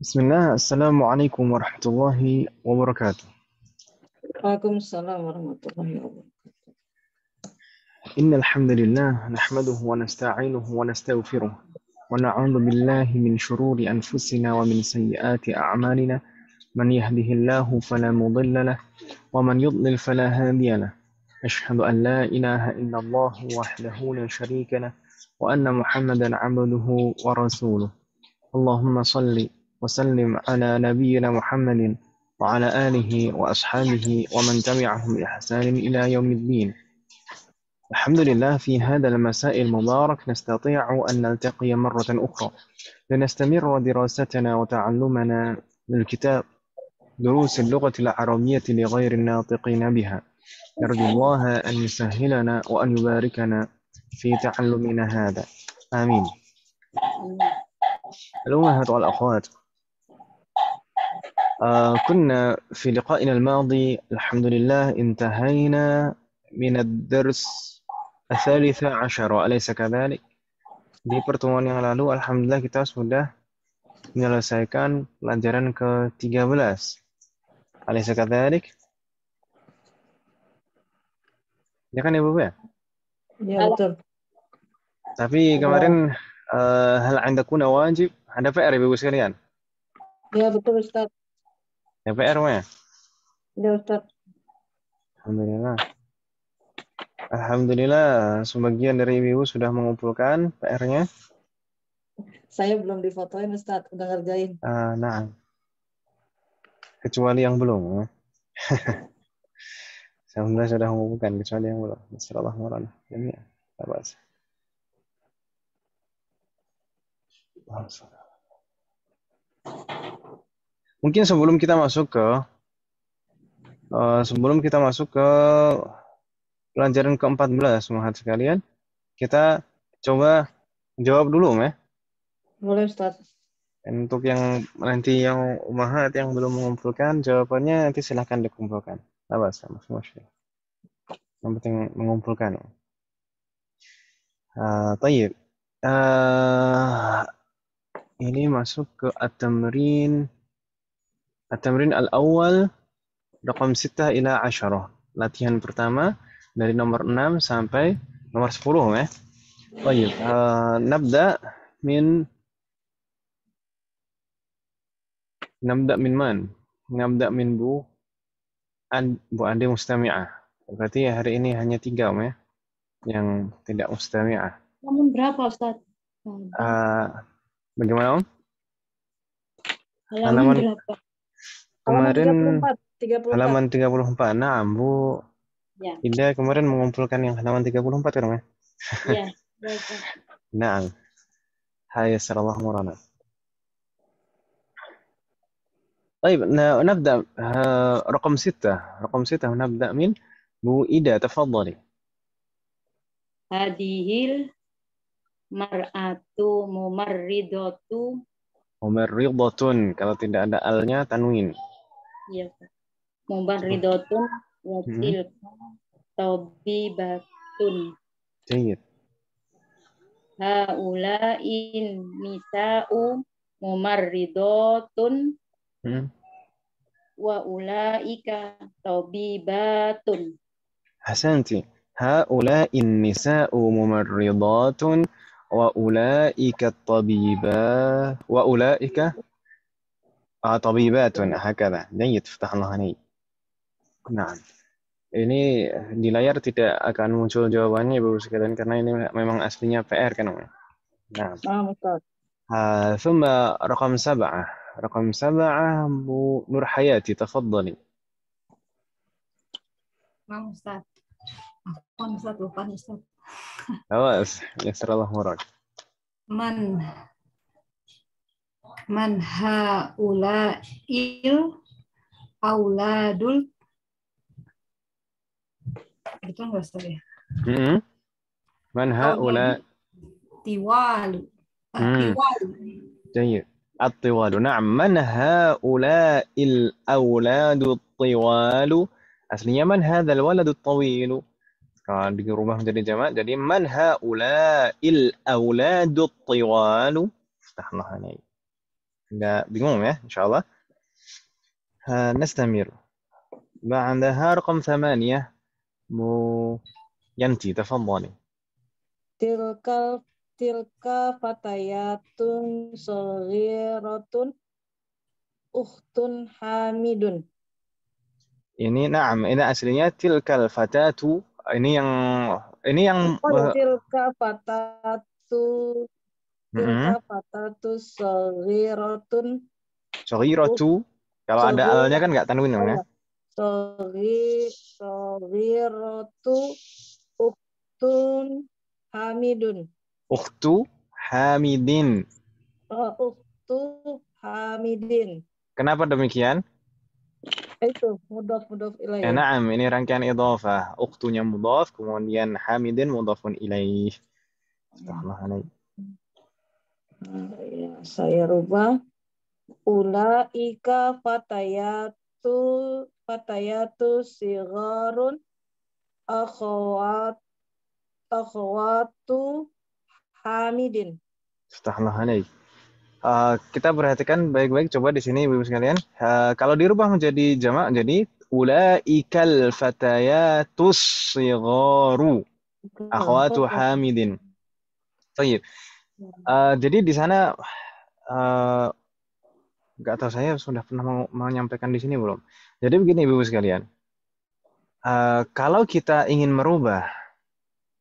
بسم الله. السلام عليكم ورحمة الله وبركاته. Waalaikumsalam warahmatullahi wabarakatuh. إن الحمد لله نحمده ونستعينه ونستغفره ونعوذ بالله من شرور أنفسنا ومن سيئات أعمالنا. من يهده الله فلا مضل له ومن يضلل فلا هادي له. أشهد أن لا إله إلا الله وحده لا شريك له وأن محمدا عبده ورسوله. اللهم صل وسلم على نبينا محمد وعلى آله وأصحابه ومن تبعهم بإحسان إلى يوم الدين. الحمد لله، في هذا المساء المبارك نستطيع أن نلتقي مرة أخرى لنستمر دراستنا وتعلمنا من الكتاب دروس اللغة العربية لغير الناطقين بها. نرجو الله أن يسهلنا وأن يباركنا في تعلمنا هذا، آمين. الأمهات والأخوات، كنا في لقائنا الماضي الحمد لله انتهينا من الدرس الثالث عشر، أليس كذلك؟ Di pertemuan yang lalu alhamdulillah kita sudah menyelesaikan pelajaran ke-13. Alaysa kadzalik? Ya kan Ibu ya? Ya betul. Tapi kemarin hal andakuna wajib, ada PR Ibu sekalian? Ya betul Ustaz. Ya PR mah. Ya Ustaz. Alhamdulillah. Alhamdulillah sebagian dari Ibu sudah mengumpulkan PR-nya. Saya belum difotoin Ustaz, udah ngerjain. Nah, kecuali yang belum. Alhamdulillah sudah mengumpulkan kecuali yang belum. Bismillahirrahmanirrahim. Ini apa sih? Mungkin sebelum kita masuk ke pelajaran ke-14, Mahat sekalian, kita coba jawab dulu, ya. Boleh Ustaz. Untuk yang nanti yang Mahat yang belum mengumpulkan jawabannya nanti silahkan dikumpulkan. Apa sama masyaallah. Yang penting mengumpulkan. Tayyib. Ini masuk ke at-tamrin al-awwal raqam 6 ila 10. Latihan pertama dari nomor 6 sampai nomor 10 ya. Baik, nabda min man? Nabda min Bu Andi Mustami'ah. Berarti hari ini hanya 3 ya yang tidak mustami'ah. Namun berapa Ustaz? Bagaimana Om? Halaman berapa? Kemarin 34. halaman 34. Nah, Bu Ya. Ida kemarin mengumpulkan yang halaman 34 kan, ya? Iya. Nah, hai sallallahu marana. طيب نبدأ رقم 6 نبدأ من بو إيدا تفضلي. Hadihil mar'atu mumarridatun, kalau tidak ada alnya tanwin. Iya. Mumarridatun wa tilka tabibatun. Jayyid. Haula'in nisa'u mumarridatun wa ulaika tabibatun. Hasanti. Haula'in nisa'u mumarridatun wa ulaika tabibat wa ulaika tabibatun. Hakadha. Jayyid, fatahullah alaik. Nah, ini di layar tidak akan muncul jawabannya Ibu sekalian karena ini memang aslinya PR kan. Nah. Ustaz. ثم رقم 7 Bu Nur Hayati تفضلي. Ustaz. Afwan Ustaz, lupa Ustaz. Awas, yasrallah murak. Man haula'il auladul, itu enggak Ustaz ya? Man haula tiwalu. جيد. الطوال. نعم. من هؤلاء الأولاد الطوال. Aslinya man hadzal waladut tawil. Kalau dirubah menjadi jamak jadi man haula'il auladut tiwal. Fatahna ini. nggak bingung ya, insyaallah. نستمر. بعدها رقم 8. مو ينتي تفضلي. Tilka tilka fatayatun saghiratun ukhtun hamidun. Ini naam, ini aslinya tilkal fatatu. Ini yang Oh ya, tilka fatatu saghiratun saghiratu. Kalau ada saghir alnya kan nggak tanwin oh ya. ya, saghiratu ukhtun hamidun. Ukhtu Hamidin. Ukhtu hamidin. Kenapa demikian? Itu mudhaf ilaih ya. Naam, ini rangkaian idhafah. Ukhtunya mudhaf, kemudian Hamidin mudhafun ilaih. Astagfirullahaladzim. Ya, saya rubah. Ulaika fatayatu sigharun akhwatu hamidin. Astagfirullahaladzim. Kita perhatikan baik-baik coba di sini Ibu sekalian. Kalau dirubah menjadi jamak jadi ulaikal fatayatus sigharu akhwatu Hamidin. Baik. Jadi di sana nggak tahu saya sudah pernah menyampaikan di sini belum. Jadi begini Ibu sekalian. Kalau kita ingin merubah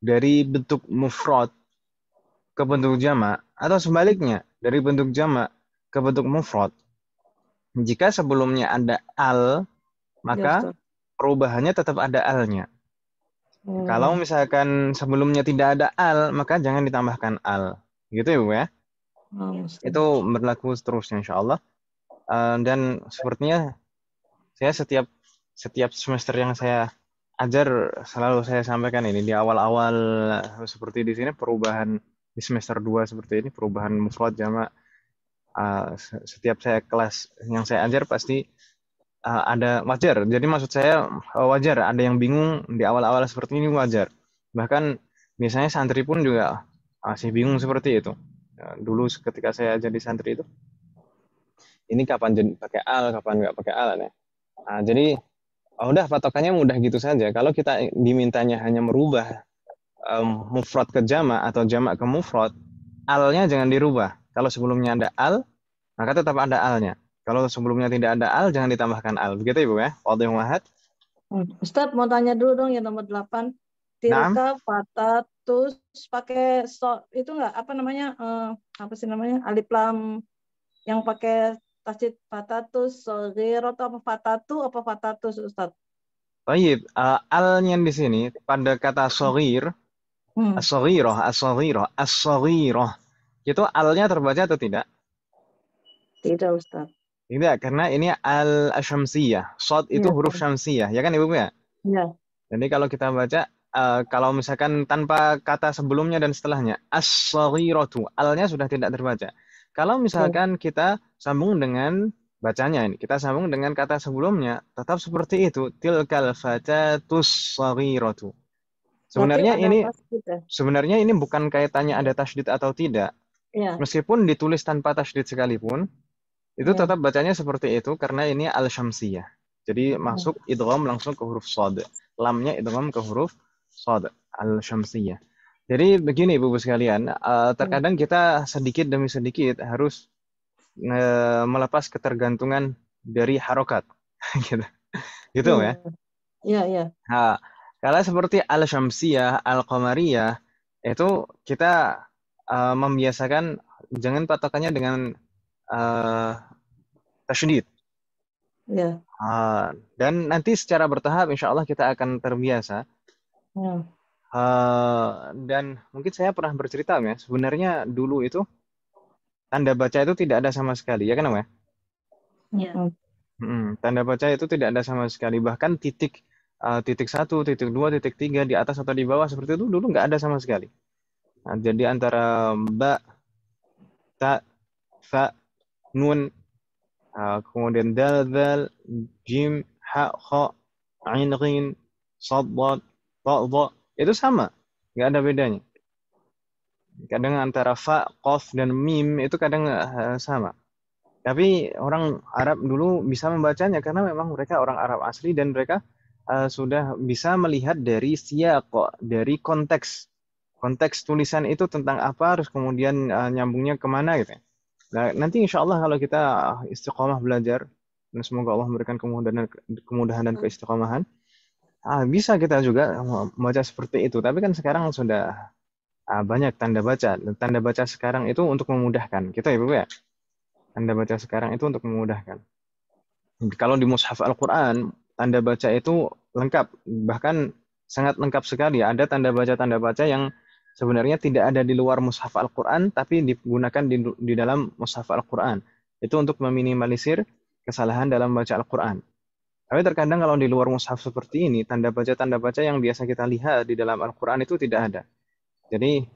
dari bentuk mufrad ke bentuk jamak atau sebaliknya dari bentuk jamak ke bentuk mufrad, jika sebelumnya ada al, maka perubahannya tetap ada alnya. Kalau misalkan sebelumnya tidak ada al, maka jangan ditambahkan al. Gitu ya, Bu ya. Itu berlaku seterusnya insyaallah. Dan sepertinya saya setiap semester yang saya ajar selalu saya sampaikan ini di awal-awal seperti di sini perubahan di semester 2 seperti ini perubahan mufrad jamak. Setiap saya kelas yang saya ajar pasti ada wajar. Jadi maksud saya wajar ada yang bingung di awal-awal seperti ini wajar. Bahkan misalnya santri pun juga masih bingung seperti itu. Dulu ketika saya jadi santri itu ini kapan jadi pakai al, kapan nggak pakai al ya. Jadi udah patokannya mudah gitu saja. Kalau kita dimintanya hanya merubah mufrad ke jamak atau jamak ke mufrad, alnya jangan dirubah. Kalau sebelumnya ada al, maka tetap ada alnya. Kalau sebelumnya tidak ada al, jangan ditambahkan al. Begitu Ibu ya? Wadih wahad. Ustadz mau tanya dulu dong yang nomor 8. Tilka fatatus pakai itu enggak apa namanya? Apa sih namanya? Alif lam yang pakai tasdid fatatus saghirat apa fatatus Ustadz? Baik, alnya di sini pada kata saghir, as-saghirah. Itu alnya terbaca atau tidak? Tidak, Ustadz. Tidak, karena ini al-syamsiyah. Shad itu huruf syamsiyah, ya kan Ibu ya? Iya. Jadi kalau kita baca kalau misalkan tanpa kata sebelumnya dan setelahnya, as-saghiratu, alnya sudah tidak terbaca. Kalau misalkan kita sambung dengan bacanya ini, kita sambung dengan kata sebelumnya, tetap seperti itu, tilkal fatatus saghiratu. Sebenarnya ini bukan kaitannya ada tasydid atau tidak. Ya. Meskipun ditulis tanpa tasydid sekalipun, itu tetap bacanya seperti itu karena ini al-syamsiyah. Jadi masuk idgham langsung ke huruf shad. Lamnya idgham ke huruf shad al-syamsiyah. Jadi begini Ibu sekalian, terkadang kita sedikit demi sedikit harus melepas ketergantungan dari harokat. Gitu ya. Iya. Nah, kalau seperti al-syamsiyah, al-qamariyah, itu kita membiasakan jangan patokannya dengan tasydid. Ya. Dan nanti secara bertahap insya Allah kita akan terbiasa. Ya. Dan mungkin saya pernah bercerita ya, sebenarnya dulu itu tanda baca itu tidak ada sama sekali, ya kan Om ya? Ya. Tanda baca itu tidak ada sama sekali, bahkan titik 1, titik 2, titik 3 di atas atau di bawah seperti itu dulu nggak ada sama sekali. Nah, jadi antara ba, ta, fa, nun, kemudian dal, jim, ha, kha, ain, ghin, sad, ta, dha, itu sama, nggak ada bedanya. Kadang antara fa, qaf dan mim itu kadang sama. Tapi orang Arab dulu bisa membacanya karena memang mereka orang Arab asli dan mereka sudah bisa melihat dari siyaq, dari konteks. Konteks tulisan itu tentang apa, harus kemudian nyambungnya kemana gitu ya. Nah, nanti insya Allah kalau kita istiqomah belajar, dan semoga Allah memberikan kemudahan dan keistiqomahan, bisa kita juga membaca seperti itu. Tapi kan sekarang sudah banyak tanda baca. Tanda baca sekarang itu untuk memudahkan kita ya Bu ya. Tanda baca sekarang itu untuk memudahkan. Kalau di mushaf Al-Quran, tanda baca itu lengkap. Bahkan sangat lengkap sekali. Ada tanda baca yang sebenarnya tidak ada di luar mushaf Al-Quran, tapi digunakan di dalam mushaf Al-Quran. Itu untuk meminimalisir kesalahan dalam baca Al-Quran. Tapi terkadang kalau di luar mushaf seperti ini, tanda baca yang biasa kita lihat di dalam Al-Quran itu tidak ada. Jadi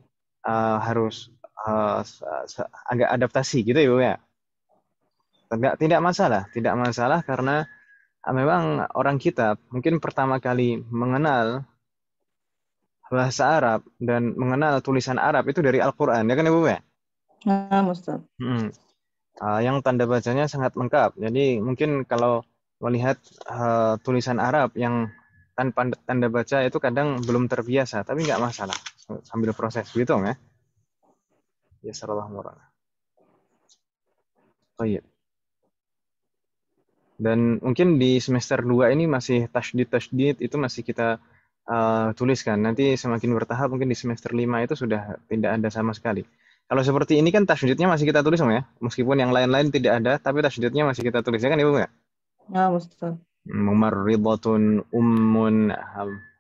harus agak adaptasi gitu ya Bu ya. Tidak masalah karena memang orang kita mungkin pertama kali mengenal bahasa Arab dan mengenal tulisan Arab itu dari Al-Quran, ya kan Ibu ya? Nah, Ustaz. Yang tanda bacanya sangat lengkap. Jadi mungkin kalau melihat tulisan Arab yang tanpa tanda baca itu kadang belum terbiasa, tapi nggak masalah. Sambil proses gitu ya. Ya sallallahu alaihi. Baik. Dan mungkin di semester 2 ini masih tasydid itu masih kita tuliskan. Nanti semakin bertahap mungkin di semester 5 itu sudah tidak ada sama sekali. Kalau seperti ini kan tasydidnya masih kita tulis ya. Meskipun yang lain-lain tidak ada, tapi tasydidnya masih kita tulis ya kan Ibu ya? Ya, Ustaz. Mumarridatun ummun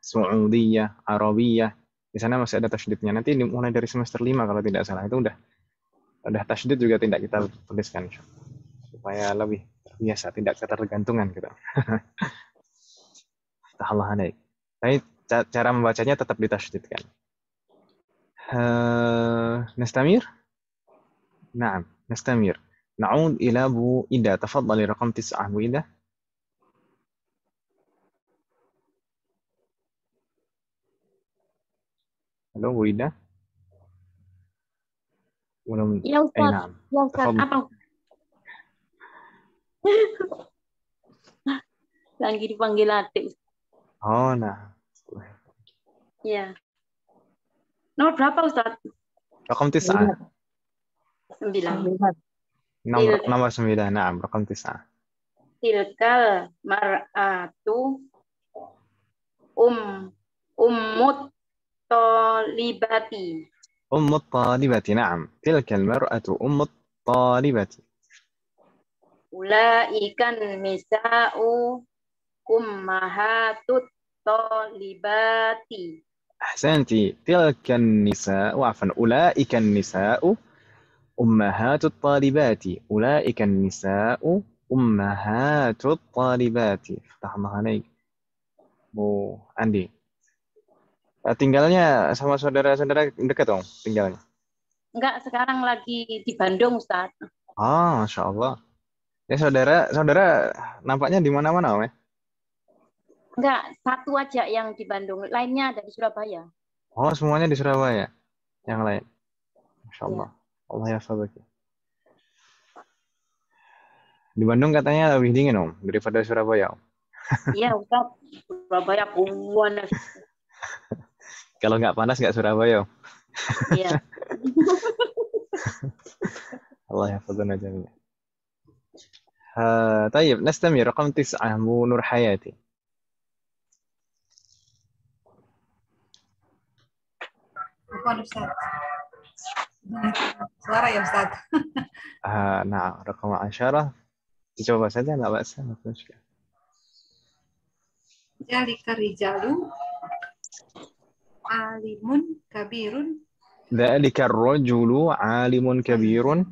Su'udiyah, Arabiyah. Di sana masih ada tasydidnya. Nanti mulai dari semester 5 kalau tidak salah itu udah tasydid juga tidak kita tuliskan supaya lebih biasa, tidak ketergantungan gitu. Allah alaik. Tapi cara membacanya tetap ditasydidkan. Nastamir? Naam, nastamir. Na'ud ila Bu Ida. Tafadhali raqam 9 Bu Ida. Halo Bu Ida. Belum. Ya Ustaz. Naam. Ya Ustaz, apa? Lagi dipanggil adik. Oh, nah. Ya. Nomor berapa Ustaz? Raqam 9. 9. Nomor 9. Naam, raqam 9. Tilkal mar'atu ummut talibati. Ummut talibati, naam. Tilkal mar'atu ummut talibati. Ulaikan nisa'u ummahatut talibati. أحسنتي. تلك النساء عفوا أولئك النساء أمهات الطالبات. أولئك النساء أمهات الطالبات. فتح الله عليك Bu Andi. Tinggalnya sama saudara-saudara dekat dong tinggalnya? Enggak, sekarang lagi di Bandung Ustaz. Masya Allah. Ya saudara nampaknya di mana-mana ya? Enggak, satu aja yang di Bandung, lainnya ada di Surabaya. Oh, semuanya di Surabaya. Yang lain. Masya Allah. Ya. Allah ya sabaki. Di Bandung katanya lebih dingin Om daripada Surabaya Om. Iya Ustaz, Surabaya panas. Kalau nggak panas nggak Surabaya Om. Iya. Allah yahfazana jami'an. طيب نستمر رقم 9 Bu Nur Hayati. Apa Ustaz? Suara ya Ustaz. Nah, رقم 10 dicoba saja nggak bahasa. Jalika rijalu alimun kabirun. Dzalika ar-rajulu 'alimun kabirun.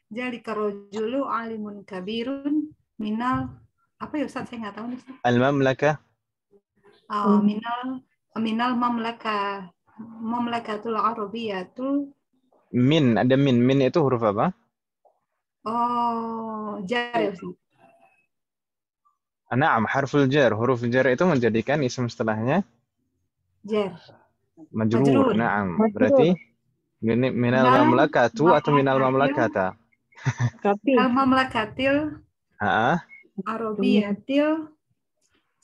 Jalika rajulu alimun kabirun minal apa ya Ustaz, saya nggak tahu nih Ustaz. Al-mamlakah. Minal mamlakatul arabiyatul. Min, ada min. Min itu huruf apa? Jar ya Ustaz. Naam, harful jar. Huruf jar itu menjadikan isim setelahnya Jar. majrur. Naam. Berarti minal mamlakatu atau minal mamlakata? Kapi. Al-Mamlakatil Arabiyatil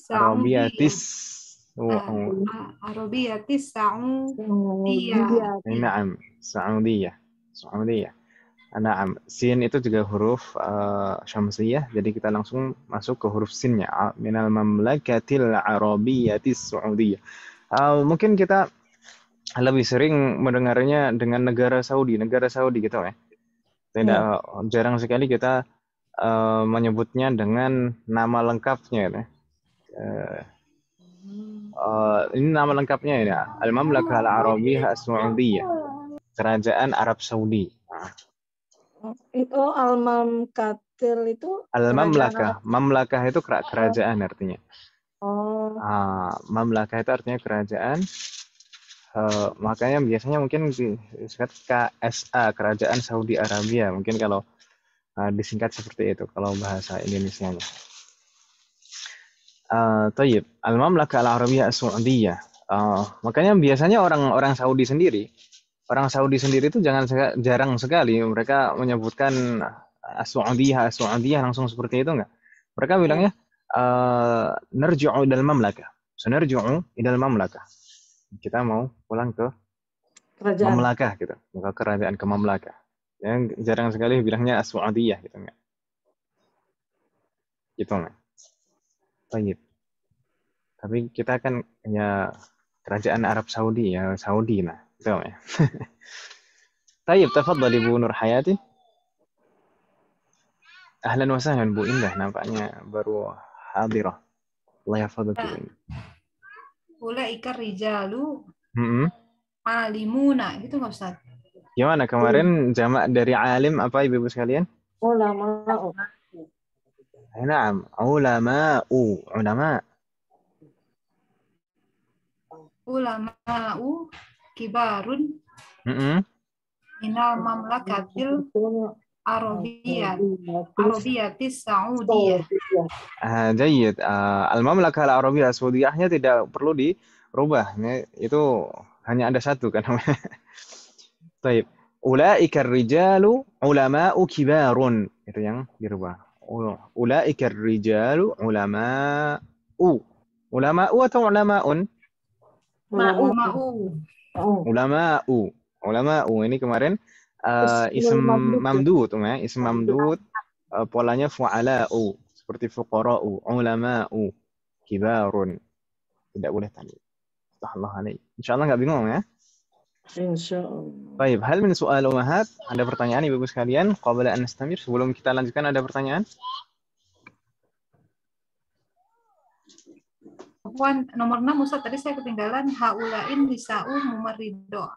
Arabiyatis. Arabiyatis Saudiyah. Naam, Saudiyah. Saudiyah. Naam, sin itu juga huruf syamsiyah, jadi kita langsung masuk ke huruf sinnya. Minal mamlakatil Arabiyatis Saudiyah. Mungkin kita lebih sering mendengarnya dengan negara Saudi gitu ya. Jarang sekali kita menyebutnya dengan nama lengkapnya ya. Ini nama lengkapnya ya, Al-Mamlakah Al-Arabiyyah As-Saudiyah, Kerajaan Arab Saudi. Itu Al-Mamlakatil itu Al-Mamlakah, mamlakah itu kerajaan artinya. Mamlakah itu artinya kerajaan. Makanya biasanya mungkin disingkat KSA, Kerajaan Saudi Arabia. Mungkin kalau disingkat seperti itu kalau bahasa Indonesianya. Tayyib, Al-Mamlakah Al-Arabiyyah As-Saudiyah. Makanya biasanya orang Saudi sendiri itu jarang sekali mereka menyebutkan As-Saudiyah langsung seperti itu enggak. Mereka bilangnya narji'u ilal mamlakah. Sanarji'u ilal mamlakah. Kita mau pulang ke kerajaan. Mamlakah gitu, ke kerajaan, ke mamlakah. Yang jarang sekali bilangnya As-Saudiyah gitu enggak. Gitu enggak. Tayyib. Tapi kita kan ya kerajaan Arab Saudi ya, Saudi nah. Gitu ya. Tayyib, tafadhali Bu Nur Hayati. Ahlan wa sahlan Bu Indah, nampaknya baru hadirah. Allah yahfadhuk Bu Indah. Ulaika rijalu alimuna, gitu nggak Ustaz? Gimana kemarin jamak dari alim apa Ibu sekalian? Ulama. Naam, ulama. Ulama'u kibarun minal mamlakatil Arabiyatis Saudiyah. Jayid. Al-Mamlakah Al-Arabiyyah Saudiyahnya tidak perlu dirubah. Itu hanya ada satu kan. Baik. Ulaika rijalu ulama'u kibarun. Itu yang dirubah. Ulaika rijalu ulama'u. Ulama'u atau ulama'un? Ulama'u. Ini kemarin ism mamdud, ism mamdud polanya fu'ala'u seperti fuqara'u, ulama'u, kibarun. Tidak boleh tadi. Astaghfirullah alaih. Insyaallah enggak bingung ya? Insyaallah. Baik, hal min soal umahat? Ada pertanyaan Ibu sekalian? Qabla an nastamir, sebelum kita lanjutkan ada pertanyaan? Nomor 6 Ustaz, tadi saya ketinggalan haulain nisa'u mumarrido.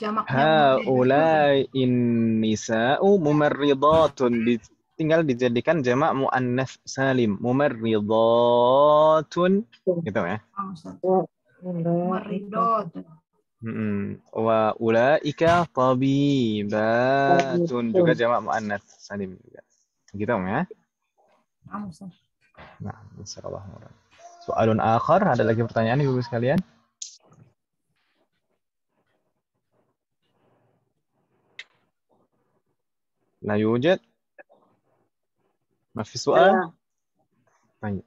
Jamaknya haulain nisa'u mumarridatun, tinggal dijadikan jamak muannats salim, mumarridatun gitu ya. Mumarridatun. Wa ulaika tabibatun juga jamak muannats salim juga. Gitu ya. Nah, insyaallah. Soalun akhar, ada lagi pertanyaan Ibu sekalian? La yujad? ما في سؤال؟ طيب.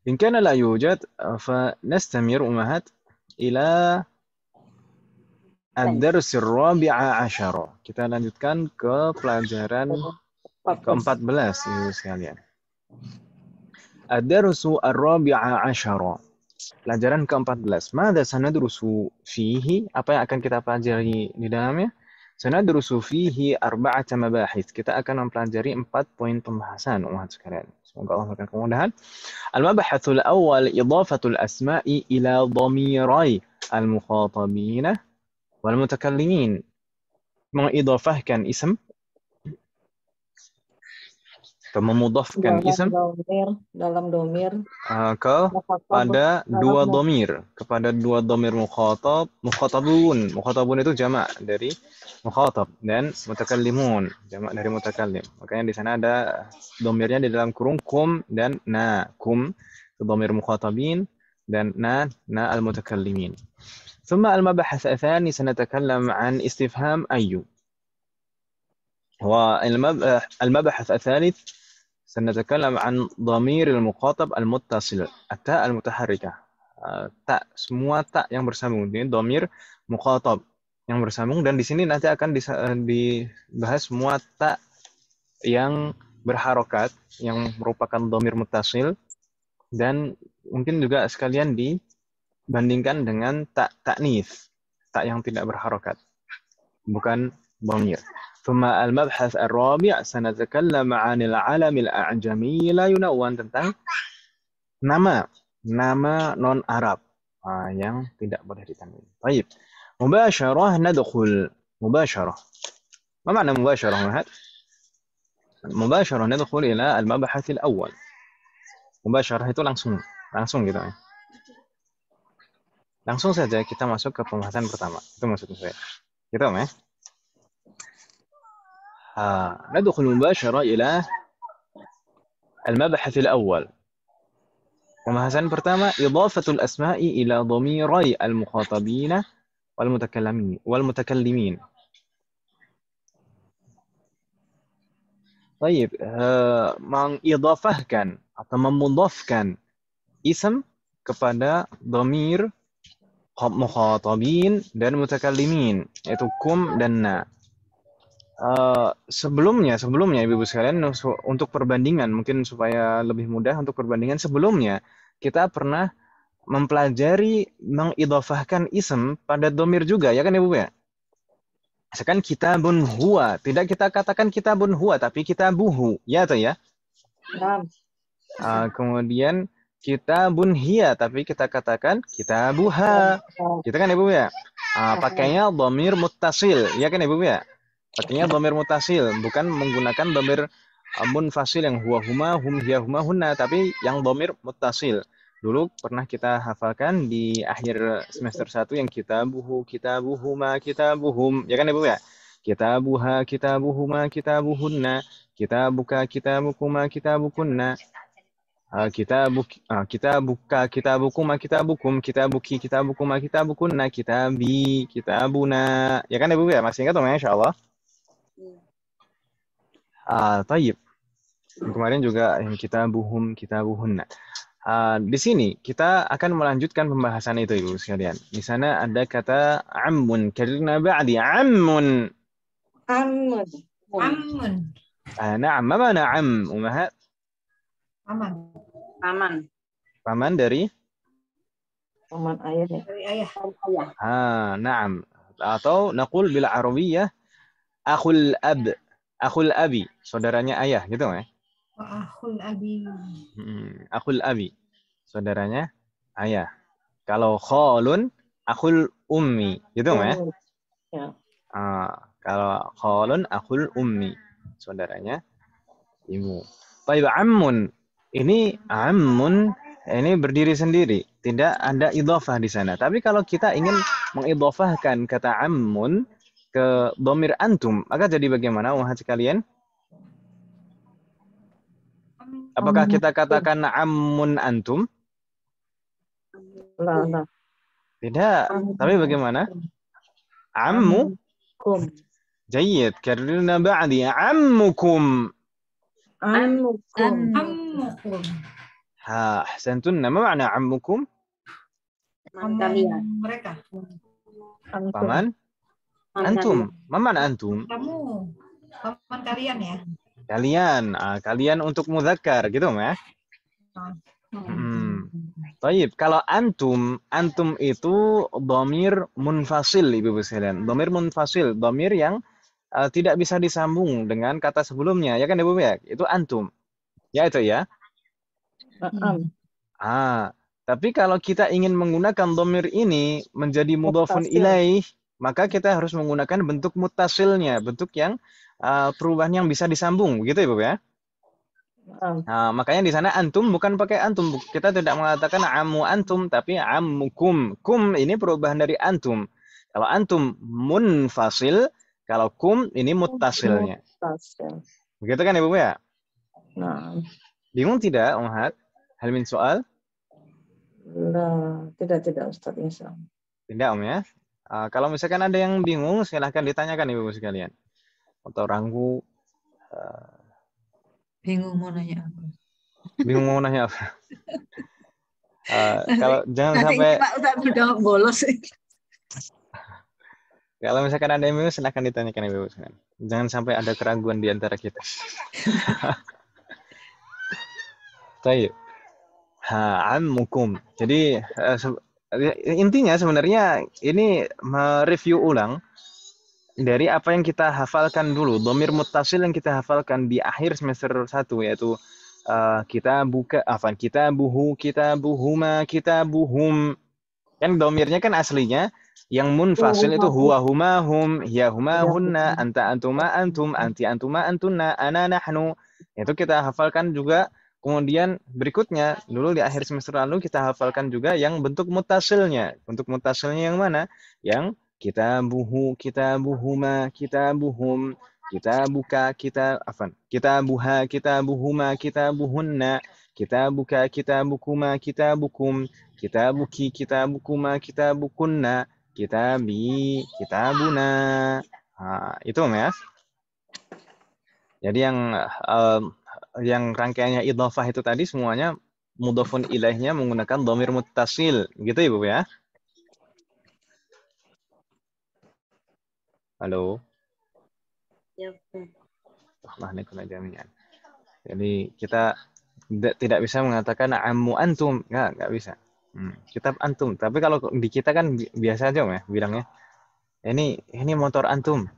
إن كان لا يوجد فنستمر أمهات إلى الدرس الرابع عشر. Kita lanjutkan ke pelajaran ke-14 Ibu sekalian. Ad-darsu ar-rabi'a 'ashara. Pelajaran ke-14. Madza sanadrusu fihi? Apa yang akan kita pelajari di dalamnya? Sanadrusu fihi arba'ata mabahith. Kita akan mempelajari 4 poin pembahasan umat sekalian. Semoga Allah memberikan kemudahan. Al-mabahathul awwal idafatul asma'i ila dhamirai al-mukhatabina wal mutakallimin. Mengidafahkan ism, memudafkan ism dalam domir kepada dua domir, mukhatabun. Mukhatabun itu jamak dari mukhatab, dan mutakallimun jamak dari mutakallim. Makanya di sana ada domirnya di dalam kurung kum dan na. Kum itu domir mukhatabin dan na al-mutakallimin. ثم المبحث الثاني سنتكلم عن استفهام أي. والمبحث الثالث سنتكلم عن ضمير المخاطب المتصل التاء المتحركة. Tak, semua tak yang bersambung. Ini dhamir mukhatab yang bersambung, dan di sini nanti akan dibahas semua tak yang berharokat yang merupakan dhamir muttasil, dan mungkin juga sekalian dibandingkan dengan tak ta'nits, tak yang tidak berharokat, bukan dhamir. ثم المبحث الرابع سنتكلم عن العلم الأعجمي لا ينون, tentang nama non Arab yang tidak boleh ditanwin. طيب مباشرة ندخل مباشرة. ما معنى مباشرة هذا؟ مباشرة ندخل إلى المبحث الأول. مباشرة itu langsung gitu ya. Langsung saja kita masuk ke pembahasan pertama. Itu maksud saya. Gitu ya. ندخل مباشرة إلى المبحث الأول. Pembahasan pertama, idhafatul asma'i ila dhamirai al-mukhatabina wal mutakallimin. Baik, mengidhafahkan atau memudhafkan ism kepada dhamir mukhatabin dan mutakallimin, yaitu kum dan na. Sebelumnya Ibu-ibu sekalian, untuk perbandingan mungkin supaya lebih mudah untuk perbandingan, sebelumnya kita pernah mempelajari mengidhafahkan ism pada dhamir juga, ya kan Ibu ya? Misalkan kitabun huwa, tidak kita katakan kitabun huwa tapi kitabuhu, ya atau ya? Kemudian kitabun hiya tapi kita katakan kitabuha, gitu kan Ibu ya? Pakainya dhamir muttasil, ya kan Ibu ya? Pakainya dhamir muttasil, bukan menggunakan dhamir munfasil yang huwa huma hum hiya huma hunna, tapi yang dhamir muttasil. Dulu pernah kita hafalkan di akhir semester 1 yang kitabuhu, kitabuhuma, kitabuhum, ya kan Ibu ya? Kitabuha, kitabuhuma, kitabuhunna, kitabuka, kitabukuma, kitabukunna, kitabuka, kitabukuma, kitabukum, kitabuki, kitabukuma, kitabukunna, kitabi, kitabuna, ya kan Ibu ya? Masih ingat ya, insyaallah? Tayyib. Kemarin juga yang kitabuhum, kitabuhunna. Di sini kita akan melanjutkan pembahasan itu Ibu sekalian. Di sana ada kata ammun, karena ba'di ammun. Amun. Na'am, ma mana am, ummahat? Paman dari? Paman ayah nih. Dari ayah. Na'am. Atau naqul bil arabiyyah akhul abi, saudaranya ayah, gitu ya? Akhul abi. Akhul abi, saudaranya ayah. Kalau khalun, akhul ummi, gitu ya? Kalau khalun, akhul ummi, saudaranya ibu. Baik, ammun. Ini berdiri sendiri, tidak ada idhafah di sana. Tapi kalau kita ingin mengidhafahkan kata ammun ke dhamir antum, maka jadi bagaimana wahai sekalian? Apakah kita katakan ammun antum? Tidak. Tapi bagaimana? Ammu? Jayyid. Karena ba'di ammukum. Ahsantunna. Ma makna ammukum? Mereka. Paman? Antum. Ma makna antum? Kamu. Paman kalian ya? Kalian untuk mudzakkar gitu ya. Baik, kalau antum itu dhamir munfasil Ibu sekalian. Dhamir munfasil, dhamir yang tidak bisa disambung dengan kata sebelumnya, ya kan Ibu ya? Itu antum. Ya itu ya. Tapi kalau kita ingin menggunakan dhamir ini menjadi mudhafun ilaih, maka kita harus menggunakan bentuk muttasilnya, bentuk yang perubahan yang bisa disambung, begitu Ibu ya? Makanya di sana antum bukan pakai antum. Kita tidak mengatakan ammu antum, tapi ammukum. Kum ini perubahan dari antum. Kalau antum munfasil, kalau kum ini muttasilnya. Begitu kan Ibu ya? Bingung tidak, Ummahat? Hal min soal? Tidak Ustaz, insyaallah. Tidak ya? Kalau misalkan ada yang bingung, silahkan ditanyakan Ibu sekalian. atau ragu, Bingung mau nanya apa. bingung mau nanya apa. Kalau jangan Nanti sampai Pak Ustadz udah bolos. kalau misalkan ada yang bingung silahkan ditanyakan Ibu. Jangan sampai ada keraguan di antara kita. Baik. Ammukum. Jadi intinya sebenarnya ini mereview ulang dari apa yang kita hafalkan dulu. Dhamir muttasil yang kita hafalkan di akhir semester 1 yaitu kita buhu, kita buhuma, kita buhum. Kan dhamirnya kan aslinya yang munfasil itu huwa huma hum, hiya huma hunna, anta antuma antum, anti antuma antunna, ana nahnu. Itu kita hafalkan juga. Kemudian berikutnya dulu di akhir semester lalu kita hafalkan juga yang bentuk mutasilnya. Bentuk mutasilnya yang mana? Yang kita buhu, kita buhuma, kita buhum, kita buka, kita buha, kita buhuma, kita buhunna, kita buka, kita bukuma, kita bukum, kita buki, kita bukuma, kita bukunna, kita buna. Itu Mas. Jadi yang rangkaiannya idhofah itu tadi semuanya mudhofun ilaihnya menggunakan dhamir muttasil. Gitu Ibu ya. Halo. Ya. Jadi kita tidak bisa mengatakan ammu antum, enggak bisa. Kita antum, tapi kalau di kita kan biasa aja ya bilangnya. Ini motor antum.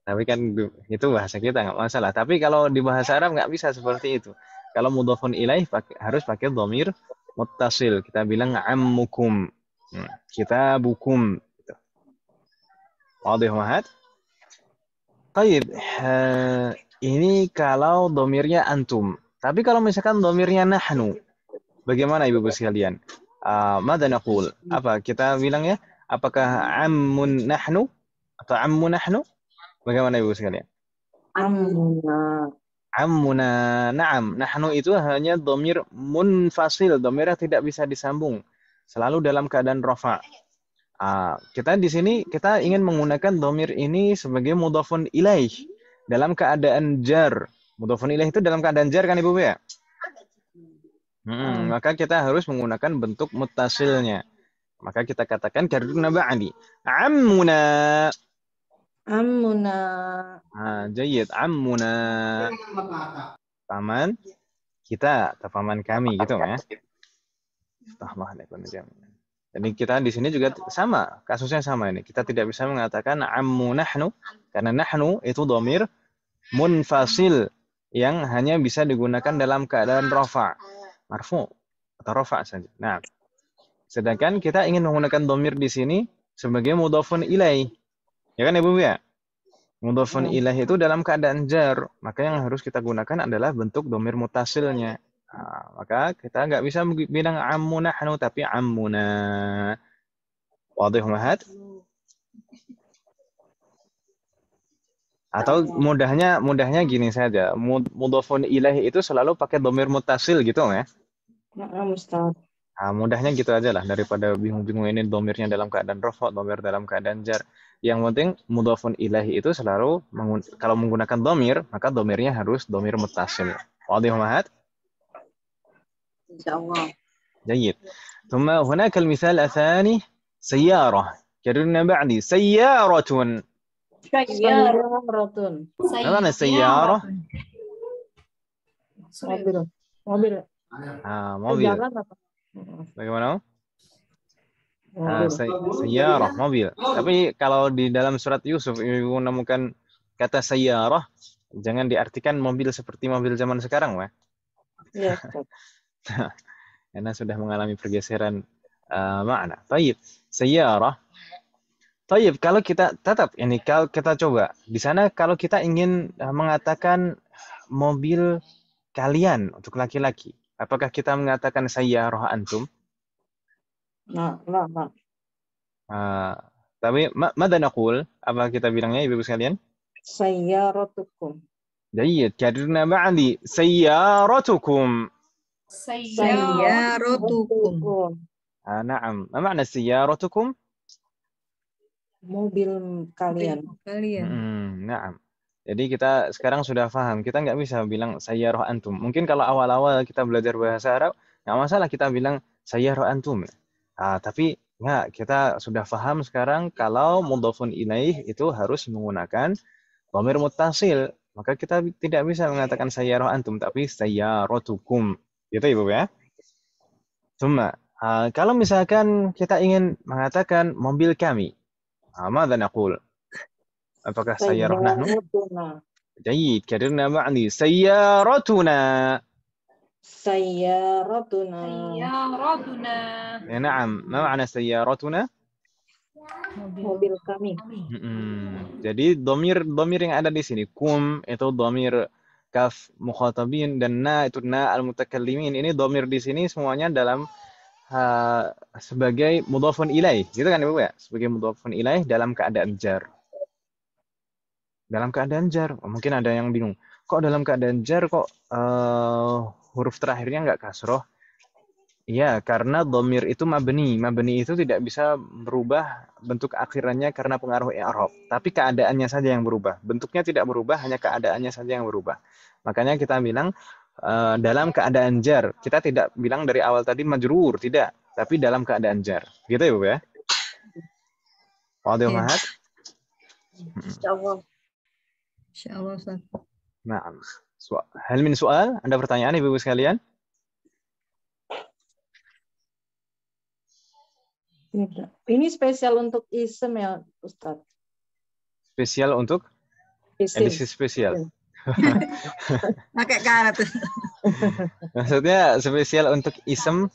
Tapi kan itu bahasa kita nggak masalah. Tapi kalau di bahasa Arab nggak bisa seperti itu. Kalau mudhofun ilaih harus pakai dhamir muttasil. Kita bilang ammukum, kita bukum. Wadih mahat. Baik, ini kalau dhamirnya antum. Tapi kalau misalkan dhamirnya nahnu, bagaimana Ibu sekalian? Mada naqul? Apa kita bilang ya? Apakah ammun nahnu atau ammu nahnu? Bagaimana Ibu sekalian? Ammuna. Na'am. Nahnu itu hanya dhamir munfasil. Dhamirnya tidak bisa disambung. Selalu dalam keadaan rafa'. Kita di sini kita ingin menggunakan dhamir ini sebagai mudhafun ilaih dalam keadaan jar. Mudhafun ilaih itu dalam keadaan jar kan Ibu ya? Maka kita harus menggunakan bentuk muttasilnya. Maka kita katakan karena ba'di. Ammuna. Jayyid. Ammuna. Paman kita atau paman kami gitu ya. Jadi kita di sini juga sama, kasusnya sama ini. Kita tidak bisa mengatakan ammu nahnu karena nahnu itu dhamir munfasil yang hanya bisa digunakan dalam keadaan rafa', marfu' atau rafa' saja. Nah, sedangkan kita ingin menggunakan dhamir di sini sebagai mudhafun ilaih. Ya kan Ibu ya? Mudhafun ilaih itu dalam keadaan jar, maka yang harus kita gunakan adalah bentuk dhamir mutasilnya. Maka kita nggak bisa bilang ammu nahnu tapi ammuna. Wadih mahat? Atau mudahnya gini saja. Mudhafun ilaih itu selalu pakai dhamir muttasil gitu ya. Ustaz. Mudahnya gitu aja lah daripada bingung-bingung ini dhamirnya dalam keadaan rafa', dhamir dalam keadaan jar. Yang penting mudhafun ilaih itu selalu kalau menggunakan dhamir, maka dhamirnya harus dhamir muttasil. Wadih mahat? Insyaallah. جيد ثم هناك المثال الثاني سيارة كررنا بعد سيارة معنى سيارة Mobil. mobil bagaimana سيارة mobil tapi kalau di dalam surat Yusuf Ibu menemukan kata sayyarah jangan diartikan mobil seperti mobil zaman sekarang ya. Iya. Karena sudah mengalami pergeseran makna. Taib, sayyarah. Taib, kalau kita tetap ini kalau kita coba di sana kalau kita ingin mengatakan mobil kalian untuk laki-laki, apakah kita mengatakan sayyarah antum? Nah. Tapi mada naqul? Apa kita bilangnya Ibu sekalian? Sayyaratukum. Jayyid, kadirna ba'di sayyaratukum. Sayyaratukum. Na'am. Ma ma'na sayyaratukum? Mobil kalian. Kalian. Nah, jadi kita sekarang sudah paham. Kita nggak bisa bilang sayyarah antum. Mungkin kalau awal-awal kita belajar bahasa Arab, nggak masalah kita bilang sayyarah antum. Tapi nggak, kita sudah paham sekarang kalau mudhafun ilaih itu harus menggunakan dhamir muttasil. Maka kita tidak bisa mengatakan sayyarah antum, tapi sayyaratukum. Gitu Ibu ya. Cuma, kalau misalkan kita ingin mengatakan mobil kami, ماذا نقول؟ apakah sayyarah nahnu? جيد كررنا معني سيارتنا. Sayyaratuna. Sayyaratuna. نعم ما معنى سيارتنا؟ Mobil kami. Jadi domir yang ada di sini kum itu domir kaf mukhatabin dan na itu na al mutakallimin. Ini domir di sini semuanya dalam sebagai mudhafun ilaih, gitu kan Ibu ya? Sebagai mudhafun ilaih dalam keadaan jar. Dalam keadaan jar, mungkin ada yang bingung. Kok dalam keadaan jar kok huruf terakhirnya nggak kasroh? Iya, karena dhamir itu mabni. Mabni itu tidak bisa berubah bentuk akhirannya karena pengaruh i'rab. Tapi keadaannya saja yang berubah. Bentuknya tidak berubah, hanya keadaannya saja yang berubah. Makanya kita bilang dalam keadaan jar. Kita tidak bilang dari awal tadi majrur, tidak. Tapi dalam keadaan jar. Gitu ya, Bu ya? Wadih mahat? Insyaallah. Insyaallah, Ustaz. Nah, hal min soal? Ada pertanyaan Ibu sekalian? Ini spesial untuk isem ya, Ustaz. Spesial untuk edisi spesial. Pakai karat. Maksudnya spesial untuk isem.